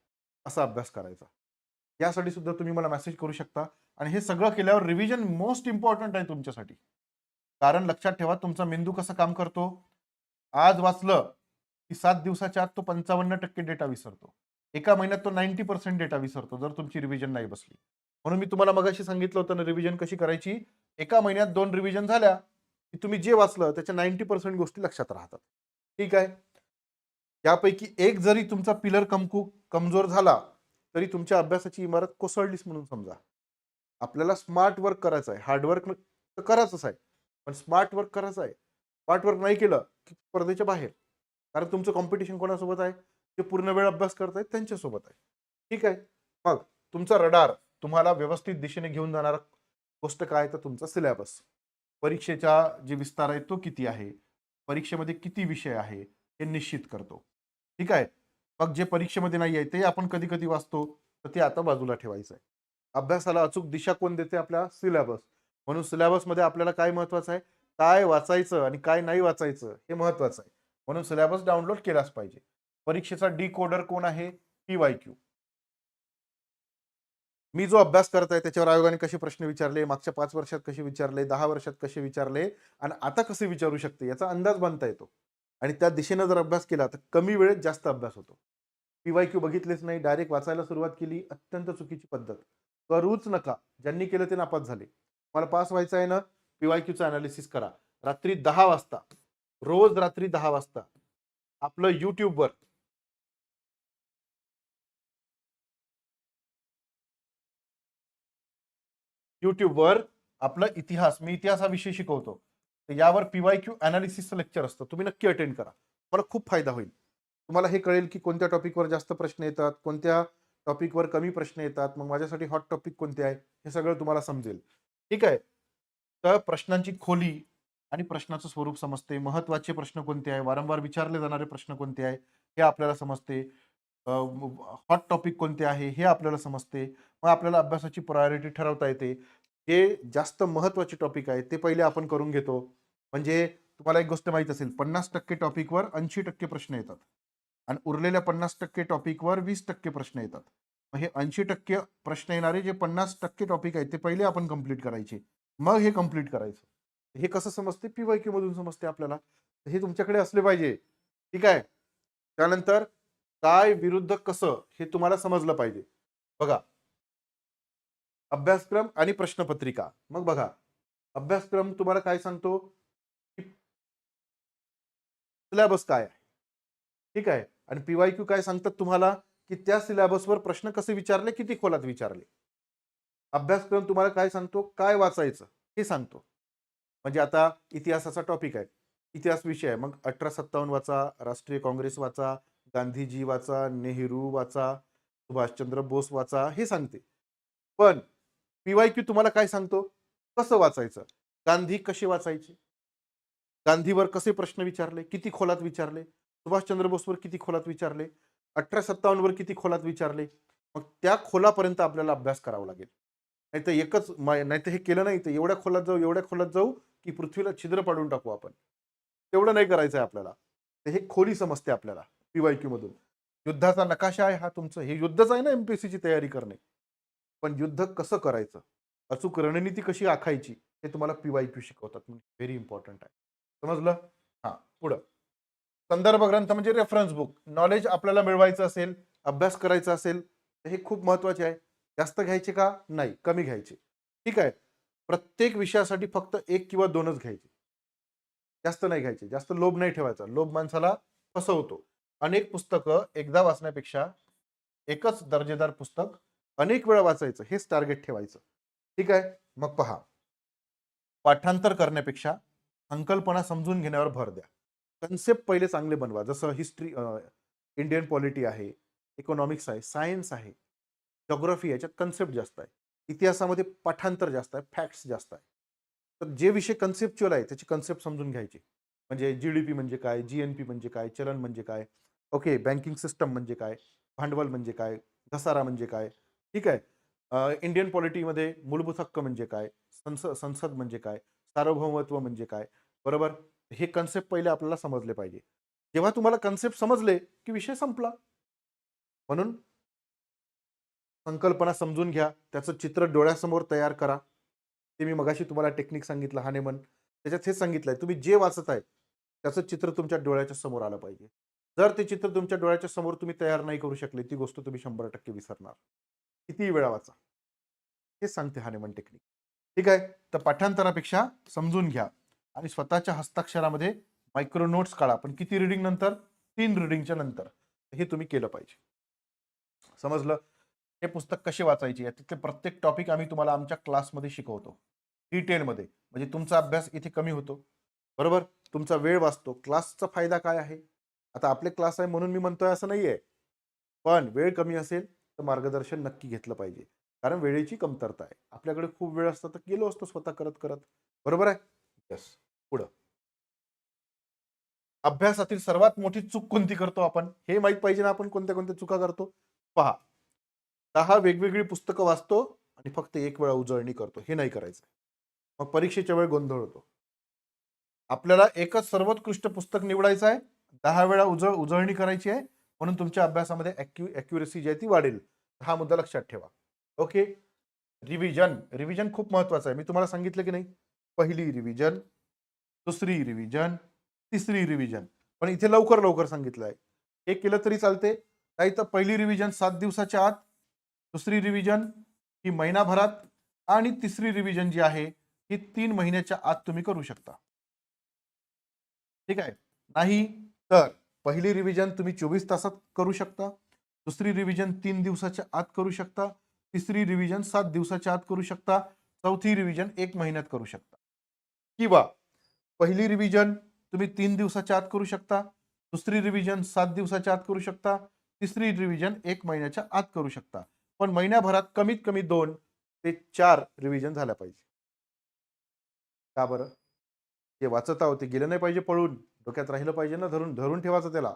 असा अभ्यास करायचा. यासाठी सुद्धा तुम्ही मला मेसेज करू शकता आणि हे सगळं केल्यावर रिव्हिजन मोस्ट इम्पॉर्टंट आहे तुमच्यासाठी. कारण लक्षात ठेवा तुमचा मेंदू कसं काम करतो. आज वाचलं, की 7 दिवसाच्या आत तो 55% डेटा विसरतो. एका महिन्यात तो 90% डेटा विसरतो, जर तुमची रिव्हिजन नाही बसली. म्हणून मी तुम्हाला मगाशी सांगितलं होतं ना, रिव्हिजन कशी करायची? एका महिन्यात 2 रिव्हिजन झाल्या, की तुम्ही जे वाचलं त्याच्या 90% गोष्टी लक्षात राहतात. ठीक आहे? त्यापैकी एक जरी तुमचा पिलर कमजोर झाला, तरी तुमच्या अभ्यासाची इमारत कोसळलीच म्हणून समजा. आपल्याला स्मार्ट वर्क करायचं आहे. हार्ड वर्क तर करायचंच आहे. पण स्मार्ट वर्क करायचं आहे. स्मार्ट वर्क नाही केलं, की स्पर्धेच्या बाहेर. कारण तुमचं कॉम्पिटिशन कोणासोबत आहे? जे पूर्ण वेळ अभ्यास करतायत त्यांच्यासोबत आहे. ठीक आहे? मग तुमचा रडार तुम्हाला व्यवस्थित दिशेने घेऊन जाणारा गोष्ट काय? तर तुमचा सिलॅबस. परीक्षेचा जे विस्तार आहे तो किती आहे? परीक्षेमध्ये किती विषय आहे? हे निश्चित करतो. ठीक आहे? मग जे परीक्षेमध्ये नाही आहे ते आपण कधी-कधी वाचतो, तर ते आता बाजूला ठेवायचं आहे. अभ्यासाला अचूक दिशा कोण देते? आपला सिलॅबस. म्हणून सिलॅबसमध्ये आपल्याला काय महत्त्वाचं आहे? काय वाचायचं आणि काय नाही वाचायचं हे महत्त्वाचं आहे. म्हणून सिलॅबस डाउनलोड केलाच पाहिजे. परीक्षेचा डिकोडर कोण आहे? PYQ. मी जो अभ्यास करत आहे त्याच्यावर आयोगाने कसे प्रश्न विचारले, मागच्या 5 वर्षात कसे विचारले, 10 वर्षात कसे विचारले आणि आता कसे विचारू शकते याचा अंदाज बांधता येतो. आणि त्या दिशेनं जर अभ्यास केला तर कमी वेळेत जास्त अभ्यास होतो. PYQ बघितलेच नाही, डायरेक्ट वाचायला सुरुवात केली, अत्यंत चुकीची पद्धत. करूच नका. ज्यांनी केलं ते नापास झाले. मला पास व्हायचं आहे ना, PYQचं अॅनालिसिस करा. रात्री 10 वाजता, रोज रात्री 10 वाजता आपलं YouTubeवर YouTubeवर आपला इतिहास, मी इतिहास हा विषय शिकवतो. तर यावर PYQ अॅनालिसिसचं लेक्चर असतं. तुम्ही नक्की अटेंड करा. तुम्हाला खूप फायदा होईल. तुम्हाला हे कळेल, की कोणत्या टॉपिकवर जास्त प्रश्न येतात, कोणत्या टॉपिकवर कमी प्रश्न येतात. मग माझ्यासाठी हॉट टॉपिक कोणते आहे, हे सगळं तुम्हाला समजेल. ठीक आहे. तर प्रश्नांची खोली आणि प्रश्नाचं स्वरूप समजते. महत्त्वाचे प्रश्न कोणते आहे, वारंवार विचारले जाणारे प्रश्न कोणते आहे, हे आपल्याला समजते. हॉट टॉपिक कोणते आहे, हे आपल्याला समजते. मग आपल्याला अभ्यासाची प्रायोरिटी ठरवता येते. जे जास्त महत्त्वाचे टॉपिक आहेत, ते पहिले आपण करून घेतो. म्हणजे तुम्हाला एक गोष्ट माहीत असेल, 50% टॉपिकवर 80% प्रश्न येतात आणि उरलेल्या 50% टॉपिकवर 20% प्रश्न येतात. मग हे 80% प्रश्न येणारे जे 50% टॉपिक आहेत, ते पहिले आपण कंप्लीट करायचे. मग हे कंप्लीट करायचं. हे कसं समजते? PYQ मधून समजते आपल्याला. हे तुमच्याकडे असले पाहिजे. ठीक आहे. त्यानंतर काय विरुद्ध कसं हे तुम्हाला समजलं पाहिजे. बघा, अभ्यासक्रम आणि प्रश्नपत्रिका. मग बघा, अभ्यासक्रम तुम्हाला काय सांगतो, की सिलेबस काय आहे, ठीक आहे. आणि पीवायक्यू काय सांगतात तुम्हाला, की त्या सिलेबसवर प्रश्न कसे विचारले, किती खोलात विचारले. अभ्यासक्रम तुम्हाला काय सांगतो, काय वाचायचं हे सांगतो. म्हणजे आता इतिहासाचा टॉपिक आहे, इतिहास विषय आहे, मग 1857 वाचा, राष्ट्रीय काँग्रेस वाचा, गांधीजी वाचा, नेहरू वाचा, सुभाषचंद्र बोस वाचा, हे सांगते. पण पीवायक्यू तुम्हाला काय सांगतो, कसं वाचायचं, गांधी कसे वाचायचे, गांधीवर कसे प्रश्न विचारले, किती खोलात विचारले, सुभाषचंद्र बोसवर किती खोलात विचारले, 1857 वर किती खोलात विचारले. मग त्या खोलापर्यंत आपल्याला अभ्यास करावा लागेल. नाहीतर एकच नाहीतर हे केलं नाही तर एवढ्या खोलात जाऊ, एवढ्या खोलात जाऊ, की पृथ्वीला छिद्र पाडून टाकू आपण. तेवढं नाही करायचं आहे आपल्याला. तर हे खोली समजते आपल्याला पीवायक्यू मधून. युद्धाचा नकाशा आहे हा तुमचं, हे युद्धच आहे ना एमपीएससीची तयारी करणे. पण युद्ध कसं करायचं, अचूक रणनीती कशी आखायची, हे तुम्हाला पीवायक्यू शिकवतात. व्हेरी इम्पॉर्टंट आहे. समजलं? हा, पुढं. संदर्भ ग्रंथ म्हणजे रेफरन्स बुक. नॉलेज आपल्याला मिळवायचं असेल, अभ्यास करायचा असेल, तर हे खूप महत्वाचे आहे. जास्त घ्यायचे का? नाही, कमी घ्यायचे. ठीक आहे. प्रत्येक विषयासाठी फक्त 1 किंवा 2च घ्यायचे. जास्त नाही घ्यायचे. जास्त लोभ नाही ठेवायचा. लोभ माणसाला फसवतो. अनेक पुस्तकं एकदा वाचण्यापेक्षा एकच दर्जेदार पुस्तक अनेक वेळा वाचायचं, हेच टार्गेट ठेवायचं. ठीक आहे. मग पहा, पाठांतर करण्यापेक्षा संकल्पना समजून घेण्यावर भर द्या. कन्सेप्ट पहिले चांगले बनवा. जसं हिस्ट्री, इंडियन पॉलिटी आहे, इकॉनॉमिक्स आहे, सायन्स आहे, जिओग्राफी, याच्यात कन्सेप्ट जास्त आहे. इतिहासामध्ये पाठांतर जास्त आहे, फॅक्ट्स जास्त आहे. तर जे विषय कन्सेप्च्युअल आहे त्याची कन्सेप्ट समजून घ्यायची. म्हणजे जीडीपी म्हणजे काय, जीएनपी म्हणजे काय, चलन म्हणजे काय, ओके, बँकिंग सिस्टम म्हणजे काय, भांडवल म्हणजे काय, घसारा म्हणजे काय, ठीक आहे. इंडियन पॉलिटीमध्ये मूलभूत हक्क म्हणजे काय, संसद म्हणजे काय, सार्वभौमत्व म्हणजे काय, बरोबर. हे कन्सेप्ट पहिले आपल्याला समजले पाहिजे. जेव्हा तुम्हाला कन्सेप्ट समजले की विषय संपला. म्हणून संकल्पना समजून घ्या, त्याचं चित्र डोळ्यासमोर तयार करा. ते मी मगाशी तुम्हाला टेक्निक सांगितलं हानेमन, त्याच्यात हेच सांगितलंय, तुम्ही जे वाचत आहे त्याचं चित्र तुमच्या डोळ्याच्या समोर आलं पाहिजे. जर ते चित्र तुमच्या डोळ्याच्या समोर तुम्ही तयार नाही करू शकले, ती गोष्ट तुम्ही 100% विसरणार, कितीही वेळा वाचा. हेच सांगते हानेमन टेक्निक. ठीक आहे. तर पाठांतरापेक्षा समजून घ्या आणि स्वतःच्या हस्ताक्षरामध्ये मायक्रो नोट्स काढा. पण किती रिडिंग नंतर? 3 रिडिंगच्या नंतर. हे तुम्ही केलं पाहिजे. समजलं? हे पुस्तक कसे वाचायचे, यातले प्रत्येक टॉपिक आम्ही तुम्हाला आमच्या क्लासमध्ये शिकवतो डिटेलमध्ये. म्हणजे तुमचा अभ्यास इथे कमी होतो, बरोबर, तुमचा वेळ वाचतो. क्लासचा फायदा काय आहे? आता आपले क्लास आहे म्हणून मी म्हणतोय असं नाहीये, पण वेळ कमी असेल तर मार्गदर्शन नक्की घेतलं पाहिजे. कारण वेळेची कमतरता आहे. आपल्याकडे खूप वेळ असता तर गेलो असतो स्वतः करत करत, बरोबर आहे. येस. पुढं, अभ्यासातील सर्वात मोठी चूक कोणती करतो आपण, हे माहित पाहिजे ना, आपण कोणत्या कोणत्या चुका करतो. पहा, 10 वेगवेगळी पुस्तकं वाचतो आणि फक्त एक वेळा उजळणी करतो, हे नाही करायचं. मग परीक्षेच्या वेळ गोंधळ होतो. आपल्याला एकच सर्वोत्कृष्ट पुस्तक निवडायचं आहे, 10 वेळा उजळणी करायची आहे, म्हणून तुमच्या अभ्यासामध्ये ॲक्युरेसी जी आहे ती वाढेल. हा मुद्दा लक्षात ठेवा. ओके. रिव्हिजन, रिव्हिजन खूप महत्वाचं आहे. मी तुम्हाला सांगितलं की नाही, पहिली रिव्हिजन, दुसरी रिव्हिजन, तिसरी रिव्हिजन. पण इथे लवकर लवकर सांगितलं आहे. हे केलं तरी चालते. नाही तर पहिली रिव्हिजन 7 दिवसाच्या आत, दुसरी रिव्हिजन ही महिनाभरात, आणि तिसरी रिव्हिजन जी आहे ही 3 महिन्याच्या आत तुम्ही करू शकता. ठीक आहे. नाही तर पहिली रिव्हिजन तुम्ही 24 तासात करू शकता, दुसरी रिव्हिजन 3 दिवसाच्या आत करू शकता, तिसरी रिव्हिजन 7 दिवसाच्या आत करू शकता, चौथी रिव्हिजन 1 महिन्यात करू शकता. किंवा पहिली रिव्हिजन तुम्ही 3 दिवसाच्या आत करू शकता, दुसरी रिव्हिजन 7 दिवसाच्या आत करू शकता, तिसरी रिव्हिजन 1 महिन्याच्या आत करू शकता. पण महिन्याभरात कमीत कमी 2 ते 4 रिव्हिजन झाल्या पाहिजे. का बरं? जे वाचत आहोत ते गेलं नाही पाहिजे पळून, डोक्यात राहिलं पाहिजे ना, धरून धरून ठेवायचं त्याला.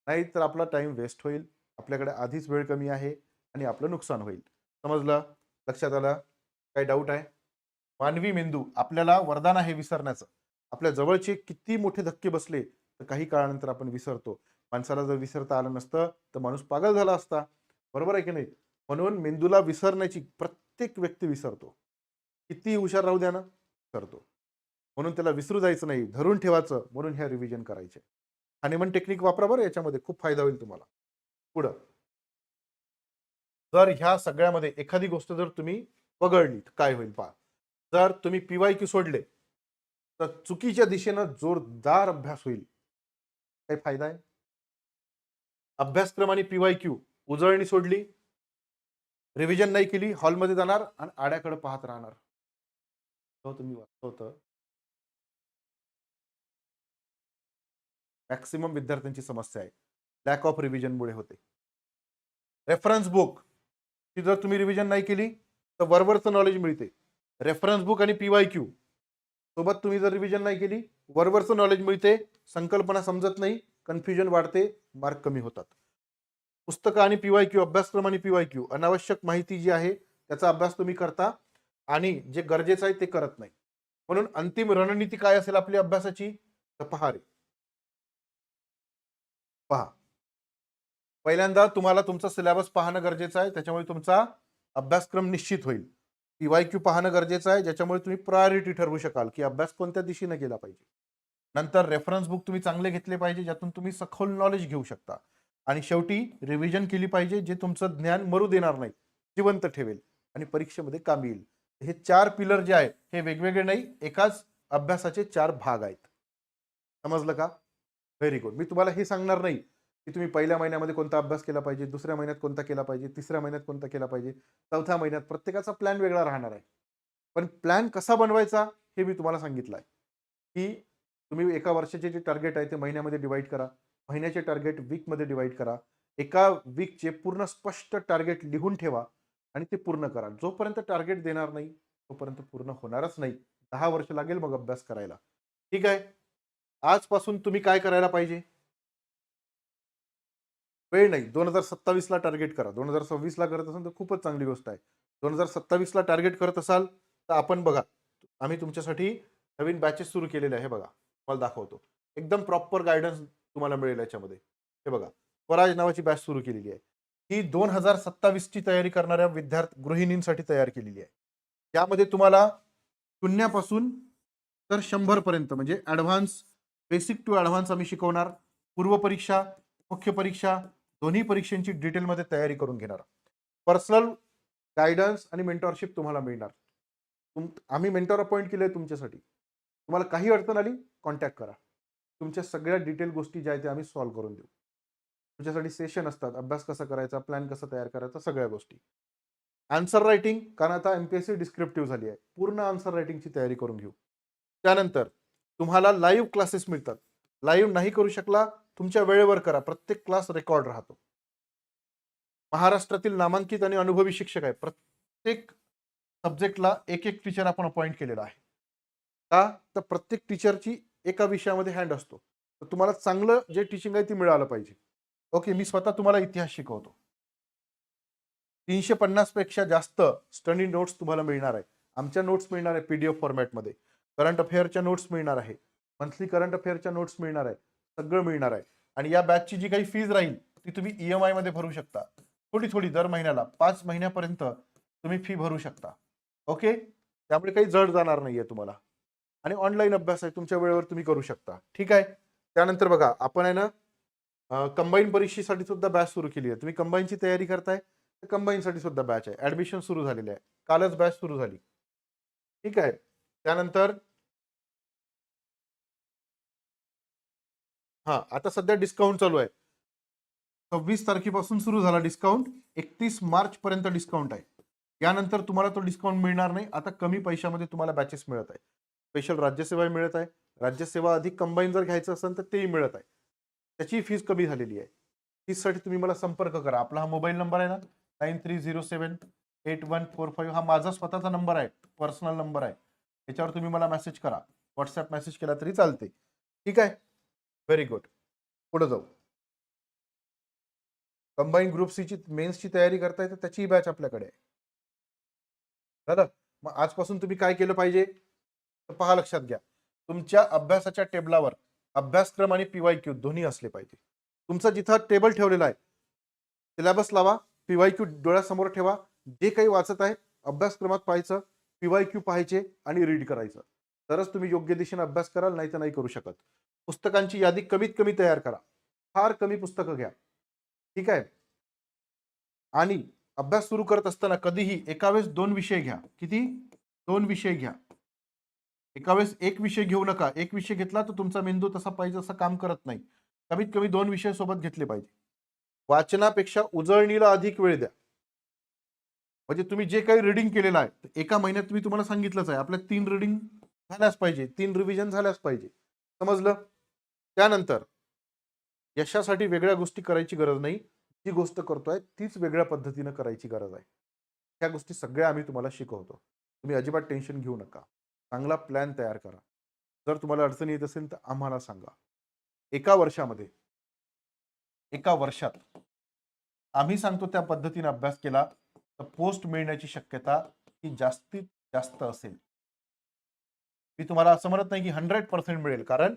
नाही तर आपला टाइम वेस्ट होईल, आपल्याकडे आधीच वेळ कमी आहे आणि आपलं नुकसान होईल. समजलं? लक्षात आलं? काही डाऊट आहे? मानवी मेंदू आपल्याला वरदान आहे विसरण्याचं. आपल्या जवळचे किती मोठे धक्के बसले तर काही काळानंतर आपण विसरतो. माणसाला जर विसरता आलं नसतं तर माणूस पागल झाला असता, बरोबर आहे की नाही. म्हणून मेंदूला विसरण्याची, प्रत्येक व्यक्ती विसरतो, किती हुशार राहू द्या ना, करतो. म्हणून त्याला विसरू जायचं नाही, धरून ठेवायचं. म्हणून ह्या रिव्हिजन करायचे. हानेमन टेक्निक वापरा बरं, याच्यामध्ये खूप फायदा होईल तुम्हाला. पुढं, जर ह्या सगळ्यामध्ये एखादी गोष्ट जर तुम्ही वगळली तर काय होईल पहा. जर तुम्ही PYQ सोडले तर चुकीच्या दिशेनं जोरदार अभ्यास होईल. काही फायदा आहे? अभ्यासक्रम आणि PYQ उजळणी सोडली, रिव्हिजन नाही केली, हॉलमध्ये जाणार आणि आड्याकडे पाहत राहणार. हो, तुम्ही होतं. मॅक्सिमम विद्यार्थ्यांची समस्या आहे. लॅक ऑफ रिव्हिजनमुळे होते. रेफरन्स बुक ती जर तुम्ही रिव्हिजन नाही केली तर वरवरचं नॉलेज मिळते. रेफरन्स बुक आणि PYQ सोबत तुम्ही जर रिव्हिजन नाही केली, वरवरचं नॉलेज मिळते, संकल्पना समजत नाही, कन्फ्युजन वाढते, मार्क कमी होतात. पुस्तकं आणि PYQ, अभ्यासक्रम आणि PYQ, अनावश्यक माहिती जी आहे त्याचा अभ्यास तुम्ही करता आणि जे गरजेचं आहे ते करत नाही. म्हणून अंतिम रणनीती काय असेल आपली अभ्यासाची? तर पहा रे, पहा. पहिल्यांदा तुम्हाला तुमचा सिलेबस पाहणं गरजेचं आहे, त्याच्यामुळे तुमचा अभ्यासक्रम निश्चित होईल. PYQ पाहणं गरजेचं आहे, ज्याच्यामुळे तुम्ही प्रायोरिटी ठरवू शकाल की अभ्यास कोणत्या दिशेने केला पाहिजे. नंतर रेफरन्स बुक तुम्ही चांगले घेतले पाहिजे, ज्यातून तुम्ही सखोल नॉलेज घेऊ शकता. आणि शेवटी रिव्हिजन केली पाहिजे, जे तुमचं ज्ञान मरू देणार नाही, जिवंत ठेवेल आणि परीक्षेमध्ये कामी येईल. हे 4 पिलर जे आहेत हे वेगवेगळे नाही, एकाच अभ्यासाचे 4 भाग आहेत. समजलं का? Very good. मी तुम्हाला हे सांगणार नाही की तुम्ही पहिल्या महिन्यामध्ये कोणता अभ्यास केला पाहिजे, दुसऱ्या महिन्यात कोणता केला पाहिजे, तिसऱ्या महिन्यात कोणता केला पाहिजे, चौथ्या महिन्यात. प्रत्येकाचा प्लॅन वेगळा राहणार आहे. पण प्लॅन कसा बनवायचा हे मी तुम्हाला सांगितलं आहे, की तुम्ही एका वर्षाचे जे टार्गेट आहे ते महिन्यामध्ये डिवाइड करा. महिन्याचे टार्गेट वीकमध्ये डिवाइड करा. एका वीकचे पूर्ण स्पष्ट टार्गेट लिहून ठेवा आणि ते पूर्ण करा. जोपर्यंत टार्गेट देणार नाही, तोपर्यंत पूर्ण होणारच नाही. 10 वर्ष लागेल मग अभ्यास करायला. ठीक आहे? आजपासून तुम्ही काय करायला पाहिजे? वेळ नाही. 2027 ला टार्गेट करा. 2026 ला करत असाल तर खूपच चांगली गोष्ट आहे. 2027 ला टार्गेट करत असाल तर आपण बघा, आम्ही तुमच्यासाठी नवीन बॅचेस सुरू केलेले आहे बघा. तुम्हाला दाखवतो. एकदम प्रॉपर गाईडन्स तुम्हाला मिळेल याच्यामध्ये. हे बघा, स्वराज नावाची बॅच सुरू केलेली आहे. ही 2027 ची तयारी करणाऱ्या गृहिणींसाठी तयार केलेली आहे. त्यामध्ये तुम्हाला शून्यापासून तर 100 पर्यंत म्हणजे ॲडव्हान्स, बेसिक टू ॲडव्हान्स आम्ही शिकवणार. पूर्व परीक्षा, मुख्य परीक्षा दोन्ही परीक्षांची डिटेलमध्ये तयारी करून घेणार. पर्सनल गायडन्स आणि मेंटॉरशिप तुम्हाला मिळणार. आम्ही मेंटॉर अपॉइंट केले तुमच्यासाठी. तुम्हाला काही अडचण आली कॉन्टॅक्ट करा. तुमच्या सगळ्या डिटेल गोष्टी ज्या आहेत त्या आम्ही सॉल्व्ह करून देऊ. तुमच्यासाठी सेशन असतात, अभ्यास कसा करायचा, प्लॅन कसा तयार करायचा, सगळ्या गोष्टी. आन्सर रायटिंग, कारण आता MPSC डिस्क्रिप्टिव्ह झाली आहे, पूर्ण आन्सर रायटिंगची तयारी करून घेऊ. त्यानंतर तुम्हाला लाईव्ह क्लासेस मिळतात. लाईव्ह नाही करू शकला, तुमच्या वेळेवर करा. प्रत्येक क्लास रेकॉर्ड राहतो. महाराष्ट्रातील नामांकित आणि अनुभवी शिक्षक आहे. प्रत्येक सब्जेक्टला एक एक टीचर आपण अपॉइंट केलेला आहे. का? तर प्रत्येक टीचरची एका विषयामध्ये हँड असतो. तर तुम्हाला चांगलं जे टीचिंग आहे ते मिळालं पाहिजे. ओके, मी स्वतः तुम्हाला इतिहास शिकवतो. 350 पेक्षा जास्त स्टडी नोट्स तुम्हाला मिळणार आहे. आमच्या नोट्स मिळणार आहे PDF फॉर्मॅटमध्ये. करंट अफेअरच्या नोट्स मिळणार आहे. मंथली करंट अफेअरच्या नोट्स मिळणार आहे. सगळं मिळणार आहे. आणि या बॅचची जी काही फीज राहील ती तुम्ही EMI मध्ये भरू शकता. थोडी थोडी दर महिन्याला 5 महिन्यापर्यंत तुम्ही फी भरू शकता. ओके, त्यामुळे काही जड जाणार नाहीये तुम्हाला. आणि ऑनलाईन अभ्यास आहे, तुमच्या वेळेवर तुम्ही करू शकता. ठीक आहे. त्यानंतर बघा, आपण आहे ना कंबाईन परीक्षेसाठी सुद्धा बॅच सुरू केली आहे. तुम्ही कंबाईनची तयारी करताय तर कंबाईनसाठी सुद्धा बॅच आहे. ऍडमिशन सुरू झालेले आहे. कालच बॅच सुरू झाली. ठीक आहे. त्यानंतर आता सध्या डिस्काउंट चालू आहे. 26 तारखेपासून सुरू झाला डिस्काउंट. 31 मार्च पर्यंत डिस्काउंट आहे. यानंतर तुम्हाला तो डिस्काउंट मिळणार नाही. आता कमी पैशामध्ये तुम्हाला बॅचेस मिळत आहे. स्पेशल राज्यसेवा मिळत आहे. राज्यसेवा अधिक कंबाईन जर घ्यायचं असेल तर तेही मिळत आहे. त्याची फीस कमी झालेली आहे. फीससाठी तुम्ही मला संपर्क करा. आपला हा मोबाईल नंबर आहे ना, 93078145, हा माझा स्वतःचा नंबर आहे, पर्सनल नंबर आहे. याच्यावर तुम्ही मला मेसेज करा. व्हॉट्सअप मेसेज केला तरी चालते. ठीक आहे. Very good. पुढे जाऊ. कंबाईन ग्रुप सीची मेन्सची तयारी करताय तर त्याची बॅच आपल्याकडे आहे. झालं. मग आजपासून तुम्ही काय केलं पाहिजे तर पहा, लक्षात घ्या. तुमच्या अभ्यासाच्या टेबलावर अभ्यासक्रम आणि PYQ दोन्ही असले पाहिजे. तुमचा जिथं टेबल ठेवलेला आहे, सिलेबस लावा, PYQ डोळ्यासमोर ठेवा. जे काही वाचत आहे अभ्यासक्रमात पाहायचं, PYQ पाहायचे आणि रीड करायचं. तरच तुम्ही योग्य दिशेने अभ्यास कराल, नाही तर नाही करू शकत. पुस्तकांची यादी कमीत कमी तयार करा. फार कमी पुस्तकं घ्या. ठीक आहे. आणि अभ्यास सुरू करत असताना कधीही एका वेळेस 2 विषय घ्या. किती? 2 विषय घ्या. एका वेळेस एक विषय घेऊ नका. एक विषय घेतला तर तुमचा मेंदू तसा पाहिजे असं काम करत नाही. कमीत कमी 2 विषय सोबत घेतले पाहिजे. वाचनापेक्षा उजळणीला अधिक वेळ द्या. म्हणजे तुम्ही जे काही रीडिंग केलेलं आहे, तर एका महिन्यात मी तुम्हाला सांगितलंच आहे. आपल्या 3 रीडिंग झाल्याच पाहिजे. 3 रिव्हिजन झाल्याच पाहिजे. समजलं? त्यानंतर यशासाठी वेगळ्या गोष्टी करायची गरज नाही. जी गोष्ट करतोय तीच वेगळ्या पद्धतीनं करायची गरज आहे. ह्या गोष्टी सगळ्या आम्ही तुम्हाला शिकवतो. तुम्ही अजिबात टेन्शन घेऊ नका. चांगला प्लॅन तयार करा. जर तुम्हाला अडचण येत असेल तर आम्हाला सांगा. एका वर्षामध्ये, एका वर्षात आम्ही सांगतो त्या पद्धतीने अभ्यास केला तर पोस्ट मिळण्याची शक्यता ही जास्तीत जास्त असेल. मी तुम्हाला असं म्हणत नाही की 100% मिळेल, कारण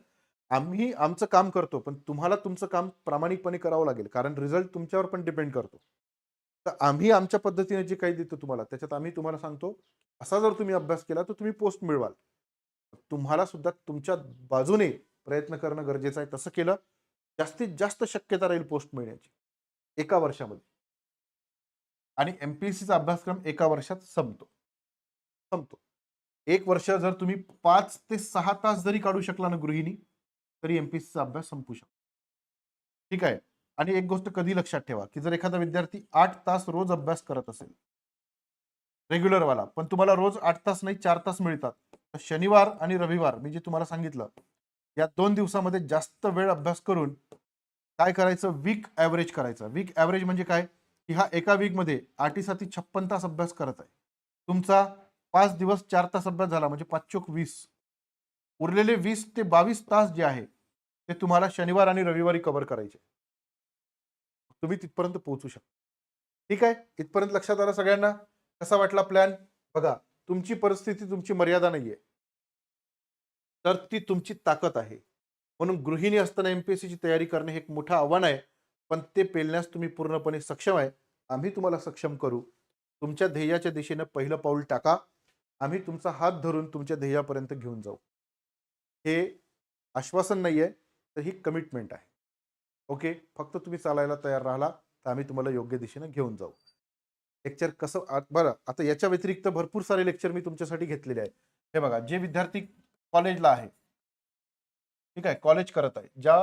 आम्ही आमचं काम करतो, पण तुम्हाला तुमचं काम प्रामाणिकपणे करावं लागेल, कारण रिझल्ट तुमच्यावर पण डिपेंड करतो. तर आम्ही आमच्या पद्धतीने जे काही देतो तुम्हाला, त्याच्यात आम्ही तुम्हाला सांगतो, असा जर तुम्ही अभ्यास केला तर तुम्ही पोस्ट मिळवाल. तुम्हाला सुद्धा तुमच्या बाजूने प्रयत्न करणं गरजेचं आहे. तसं केलं जास्तीत जास्त शक्यता राहील पोस्ट मिळण्याची एका वर्षामध्ये. आणि एमपीएससीचा अभ्यासक्रम एका वर्षात संपतो. संपतो. एक वर्ष जर तुम्ही 5 ते 6 तास जरी काढू शकला ना गृहिणी, तरी एमपीएससीचा अभ्यास संपू शकतो. ठीक आहे. आणि एक गोष्ट कधी लक्षात ठेवा, की जर एखादा विद्यार्थी 8 तास रोज अभ्यास करत असेल, रेग्युलर वाला, पण तुम्हाला रोज 8 तास नाही 4 तास मिळतात. तर शनिवार आणि रविवार मी जे तुम्हाला सांगितलं, या 2 दिवसामध्ये जास्त वेळ अभ्यास करून काय करायचं, वीक ॲव्हरेज करायचं. वीक ॲव्हरेज म्हणजे काय, की हा एका वीकमध्ये 8 साठी 56 तास अभ्यास करत आहे. तुमचा 5 दिवस 4 तास अभ्यास झाला म्हणजे 5 चोक 20. उरलेले 20 ते 22 तास जे आहे, ते तुम्हाला शनिवार आणि रविवारी कव्हर करायचे. तुम्ही तिथपर्यंत पोहोचू शकता. ठीक आहे? इथपर्यंत लक्षात आलं सगळ्यांना? कसा वाटला प्लॅन? बघा, तुमची परिस्थिती तुमची मर्यादा नाहीये. तर ती तुमची ताकद आहे. म्हणून गृहिणी असताना एमपीएससीची तयारी करणे हे एक मोठं आव्हान आहे. पण ते पेलण्यास तुम्ही पूर्णपणे सक्षम आहे. आम्ही तुम्हाला सक्षम करू. तुमच्या ध्येयाच्या दिशेनं पहिलं पाऊल टाका. आम्ही तुमचा हात धरून तुमच्या ध्येयापर्यंत घेऊन जाऊ. हे आश्वासन नाहीये, तर ही कमिटमेंट आहे. ओके. फक्त तुम्ही चालायला तयार राहिला, तर आम्ही तुम्हाला योग्य दिशेने घेऊन जाऊ. लेक्चर कसं बरं, आता याच्या व्यतिरिक्त भरपूर सारे लेक्चर मी तुमच्यासाठी घेतलेले आहेत. हे बघा, जे विद्यार्थी कॉलेजला आहे, ठीक आहे, कॉलेज करत आहे, ज्या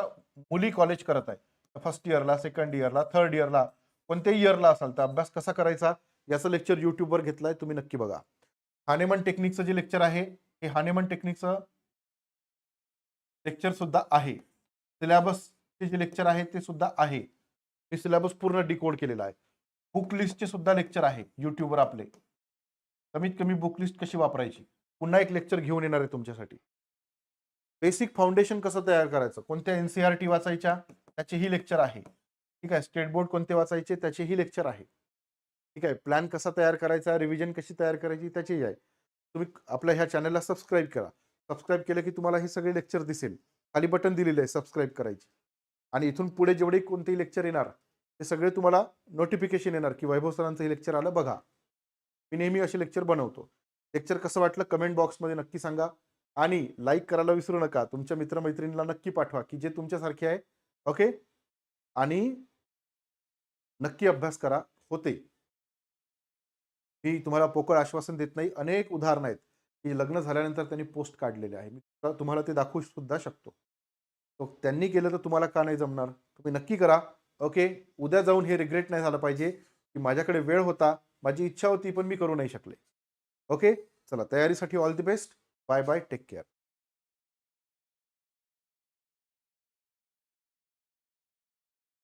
मुली कॉलेज करत आहे, फर्स्ट इयरला, सेकंड इयरला, थर्ड इयरला, कोणत्याही इयरला असाल तर अभ्यास कसा करायचा याचं लेक्चर युट्यूबवर घेतलंय, तुम्ही नक्की बघा. हानेमन टेक्निकचं जे लेक्चर आहे, हे हानेमन टेक्निकचं लेक्चर सुद्धा आहे. सिलेबसचे जे लेक्चर आहे ते सुद्धा आहे. मी सिलेबस पूर्ण डिकोड केलेला आहे. बुक लिस्टचे सुद्धा लेक्चर आहे युट्यूबवर आपले. कमीत कमी बुक लिस्ट कशी वापरायची, पुन्हा एक लेक्चर घेऊन येणार आहे तुमच्यासाठी. बेसिक फाउंडेशन कसं तयार करायचं, कोणत्या एनसीईआरटी वाचायच्या त्याचेही लेक्चर आहे. ठीक आहे. स्टेट बोर्ड कोणते वाचायचे त्याचेही लेक्चर आहे. ठीक आहे. प्लॅन कसा तयार करायचा, रिव्हिजन कशी तयार करायची त्याचेही आहे. तुम्ही आपल्या ह्या चॅनलला सबस्क्राईब करा. सबस्क्राईब केलं की तुम्हाला हे सगळे लेक्चर दिसेल. खाली बटन दिलेलं आहे सबस्क्राईब करायची. आणि इथून पुढे जेवढे कोणतेही लेक्चर येणार ते सगळे तुम्हाला नोटिफिकेशन येणार की वैभव सरांचं हे लेक्चर आलं बघा. मी नेहमी असे लेक्चर बनवतो. लेक्चर कसं वाटलं कमेंट बॉक्समध्ये नक्की सांगा. आणि लाईक करायला विसरू नका. तुमच्या मित्रमैत्रिणींना नक्की पाठवा की जे तुमच्यासारखे आहे. ओके. आणि नक्की अभ्यास करा. होते. मी तुम्हाला पोकळ आश्वासन देत नाही. अनेक उदाहरणं आहेत की लग्न झाल्यानंतर त्यांनी पोस्ट काढलेले आहे. मी तुम्हाला ते दाखवू सुद्धा शकतो. तो त्यांनी केलं तर तुम्हाला का नाही जमणार? तुम्ही नक्की करा. ओके. उद्या जाऊन हे रिग्रेट नाही झालं पाहिजे की माझ्याकडे वेळ होता, माझी इच्छा होती पण मी करू नाही शकले. ओके. चला, तयारीसाठी all the best. Bye bye. Take care.